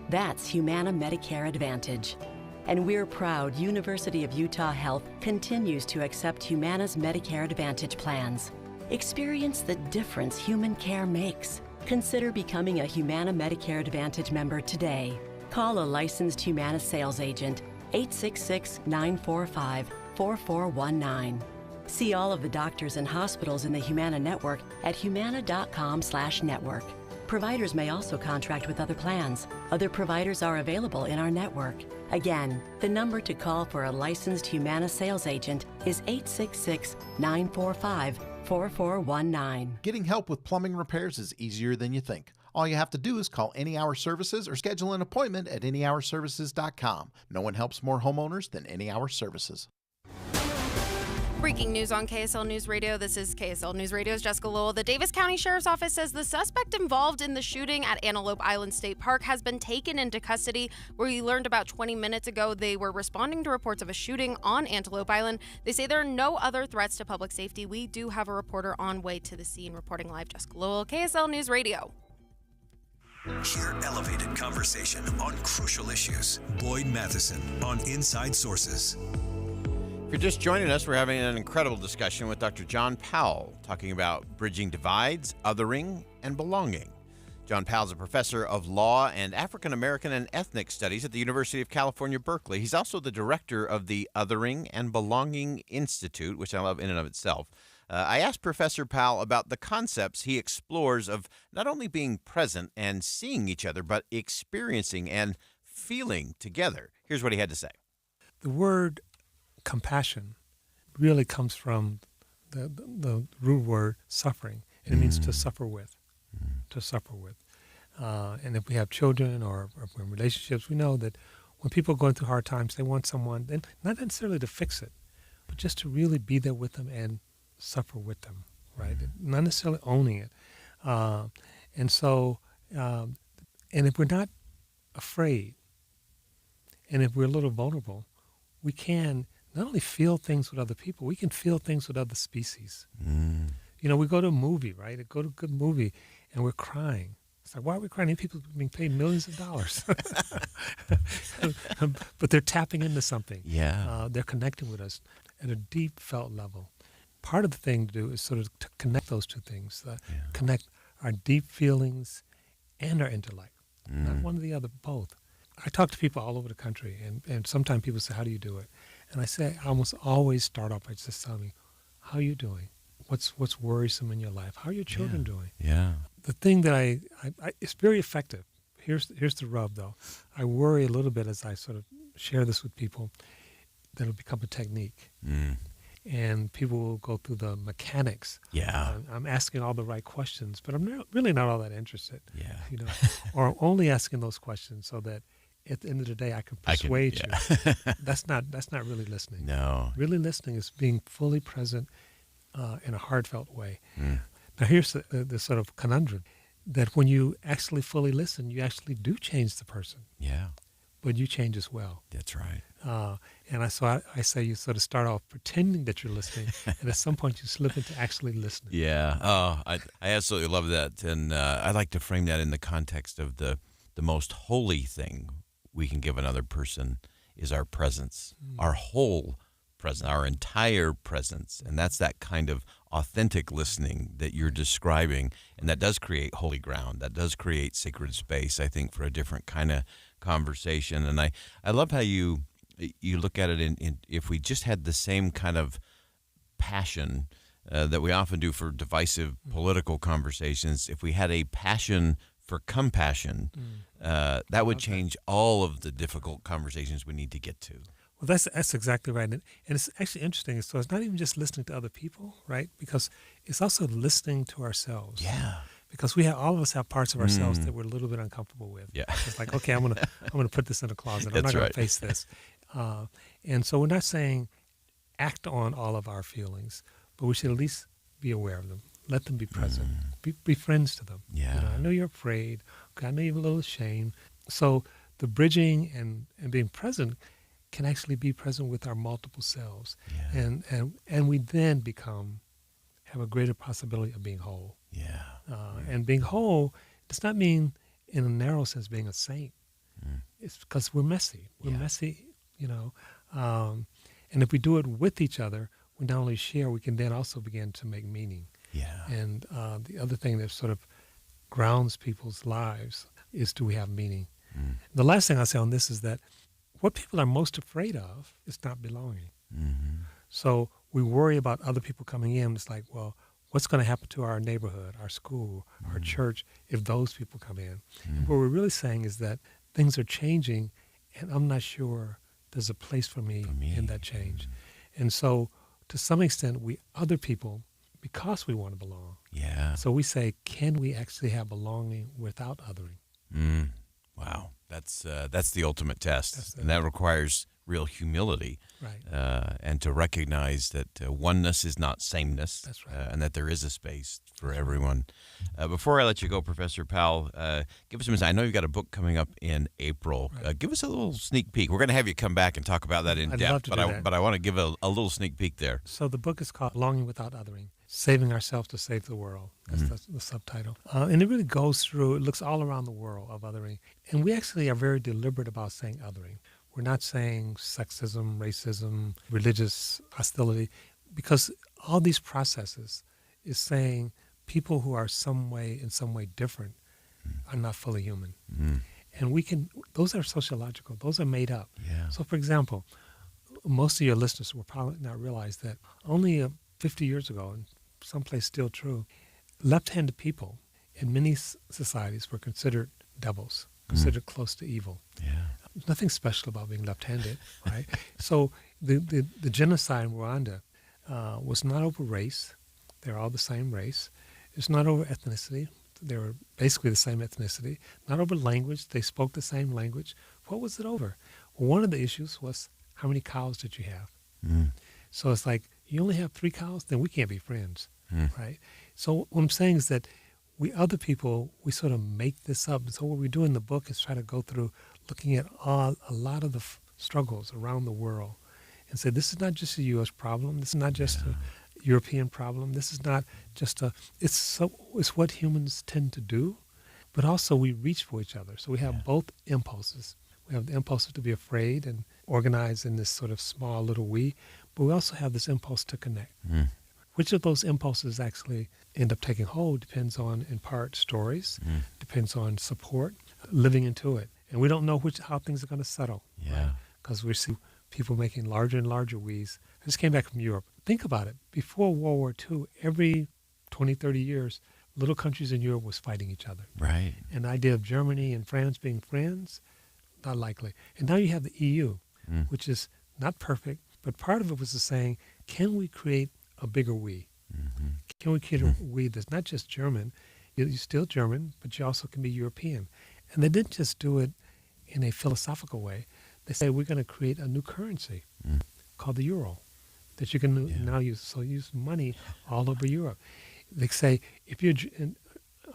That's Humana Medicare Advantage. And we're proud University of Utah Health continues to accept Humana's Medicare Advantage plans. Experience the difference human care makes. Consider becoming a Humana Medicare Advantage member today. Call a licensed Humana sales agent, 866-945-4419. See all of the doctors and hospitals in the Humana network at humana.com/network. Providers may also contract with other plans. Other providers are available in our network. Again, the number to call for a licensed Humana sales agent is 866-945-4419. Getting help with plumbing repairs is easier than you think. All you have to do is call Any Hour Services or schedule an appointment at anyhourservices.com. No one helps more homeowners than Any Hour Services. Breaking news on KSL News Radio. This is KSL News Radio's Jessica Lowell. The Davis County Sheriff's Office says the suspect involved in the shooting at Antelope Island State Park has been taken into custody, where we learned about 20 minutes ago they were responding to reports of a shooting on Antelope Island. They say there are no other threats to public safety. We do have a reporter on way to the scene reporting live. Jessica Lowell, KSL News Radio. Hear elevated conversation on crucial issues. Boyd Matheson on Inside Sources. If you're just joining us, we're having an incredible discussion with Dr. John Powell, talking about bridging divides, othering, and belonging. John Powell is a professor of law and African American and ethnic studies at the University of California, Berkeley. He's also the director of the Othering and Belonging Institute, which I love in and of itself. I asked Professor Powell about the concepts he explores of not only being present and seeing each other, but experiencing and feeling together. Here's what he had to say. The word compassion really comes from the root word suffering, and it means to suffer with, to suffer with. And if we have children or if we're in relationships, we know that when people are going through hard times, they want someone, and not necessarily to fix it, but just to really be there with them and suffer with them, right? Not necessarily owning it. And if we're not afraid, and if we're a little vulnerable, we can not only feel things with other people, we can feel things with other species. You know, we go to a movie, right? Go to a good movie, and we're crying. It's like, why are we crying? These people are being paid millions of dollars. But they're tapping into something. Yeah. They're connecting with us at a deep felt level. Part of the thing to do is sort of to connect those two things, connect our deep feelings and our intellect. Not one or the other, both. I talk to people all over the country, and sometimes people say, how do you do it? And I say, I almost always start off by just telling me, how are you doing? What's worrisome in your life? How are your children doing? Yeah. The thing that I it's very effective. Here's the rub, though. I worry a little bit as I sort of share this with people that it'll become a technique. And people will go through the mechanics. Yeah. I'm asking all the right questions, but I'm really not all that interested. Yeah. You know, or only asking those questions so that at the end of the day I can persuade you. That's not really listening. No. Really listening is being fully present in a heartfelt way. Now here's the sort of conundrum that when you actually fully listen, you actually do change the person. Yeah. But you change as well. That's right. And I say you sort of start off pretending that you're listening, and at some point you slip into actually listening. Yeah. Oh, I absolutely love that. And I like to frame that in the context of the most holy thing we can give another person is our presence, our whole presence, our entire presence. And that's that kind of authentic listening that you're describing. And that does create holy ground. That does create sacred space, I think, for a different kind of conversation. And I love how you look at it in if we just had the same kind of passion that we often do for divisive political conversations, if we had a passion for compassion, that would change all of the difficult conversations we need to get to. Well, that's exactly right. And it's actually interesting. So it's not even just listening to other people, right? Because it's also listening to ourselves. Yeah. Because all of us have parts of ourselves that we're a little bit uncomfortable with. Yeah. It's like, okay, I'm gonna put this in a closet. I'm That's not right. gonna face this. And so we're not saying act on all of our feelings, but we should at least be aware of them. Let them be present. Be friends to them. Yeah. You know, I know you're afraid. Okay, I know you're a little ashamed. So the bridging and being present can actually be present with our multiple selves. Yeah. And we then have a greater possibility of being whole. Yeah. And being whole does not mean, in a narrow sense, being a saint. It's because we're messy. We're messy, you know. And if we do it with each other, we not only share, we can then also begin to make meaning. Yeah. And the other thing that sort of grounds people's lives is, do we have meaning? The last thing I'll say on this is that what people are most afraid of is not belonging. So we worry about other people coming in. It's like, well, what's going to happen to our neighborhood, our school, our church if those people come in? And what we're really saying is that things are changing, and I'm not sure there's a place for me in that change. And so to some extent, other people, because we want to belong. Yeah. So we say, can we actually have belonging without othering? Wow. That's the ultimate test. And that requires real humility. Right. And to recognize that oneness is not sameness. That's right. And that there is a space for everyone. Before I let you go, Professor Powell, give us some insight. I know you've got a book coming up in April. Right. Give us a little sneak peek. We're going to have you come back and talk about that in I'd depth. love to do that. But I want to give a little sneak peek there. So the book is called Belonging Without Othering, Saving Ourselves to Save the World. That's the subtitle. And it really goes through, it looks all around the world of othering. And we actually are very deliberate about saying othering. We're not saying sexism, racism, religious hostility, because all these processes is saying people who are in some way different are not fully human. And those are sociological, those are made up. Yeah. So, for example, most of your listeners will probably not realize that only 50 years ago, and someplace still true, left-handed people in many societies were considered devils, considered close to evil. Yeah. There's nothing special about being left-handed, right? So the genocide in Rwanda was not over race. They're all the same race. It's not over ethnicity. They were basically the same ethnicity. Not over language. They spoke the same language. What was it over? Well, one of the issues was how many cows did you have? So it's like, you only have 3 cows? Then we can't be friends, right? So what I'm saying is that we other people, we sort of make this up. And so what we do in the book is try to go through looking at a lot of the struggles around the world and say, this is not just a U.S. problem. This is not just a European problem. This is not just it's what humans tend to do, but also we reach for each other. So we have both impulses. We have the impulses to be afraid and organize in this sort of small little we, but we also have this impulse to connect. Which of those impulses actually end up taking hold depends on, in part, stories, depends on support, living into it. And we don't know how things are going to settle. Yeah. Because we see people making larger and larger we's. I just came back from Europe. Think about it. Before World War II, every 20, 30 years, little countries in Europe was fighting each other. Right. And the idea of Germany and France being friends, not likely. And now you have the EU, which is not perfect, but part of it was the saying, can we create a bigger we? Can we create a we that's not just German? You're still German, but you also can be European. And they didn't just do it in a philosophical way. They say we're going to create a new currency called the euro that you can now use. So use money all over Europe. They say if you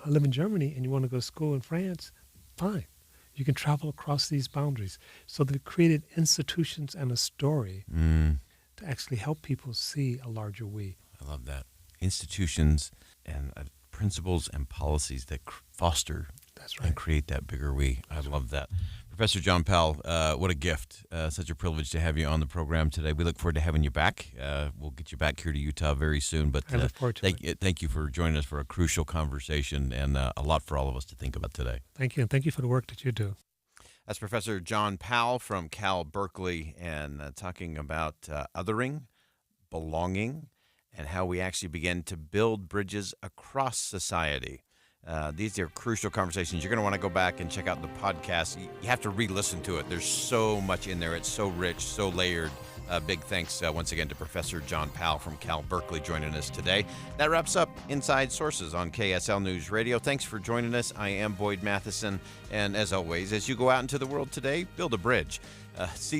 live in Germany and you want to go to school in France, fine. You can travel across these boundaries. So they've created institutions and a story to actually help people see a larger we. I love that. Institutions and principles and policies that foster and create that bigger we. I love that. Professor John Powell, what a gift. Such a privilege to have you on the program today. We look forward to having you back. We'll get you back here to Utah very soon. But I look forward to it. Thank you for joining us for a crucial conversation and a lot for all of us to think about today. Thank you, and thank you for the work that you do. That's Professor John Powell from Cal Berkeley, and talking about othering, belonging, and how we actually begin to build bridges across society. These are crucial conversations. You're going to want to go back and check out the podcast. You have to re-listen to it. There's so much in there. It's so rich, so layered. Big thanks once again to Professor John Powell from Cal Berkeley joining us today. That wraps up Inside Sources on KSL News Radio. Thanks for joining us. I am Boyd Matheson. And as always, as you go out into the world today, build a bridge. See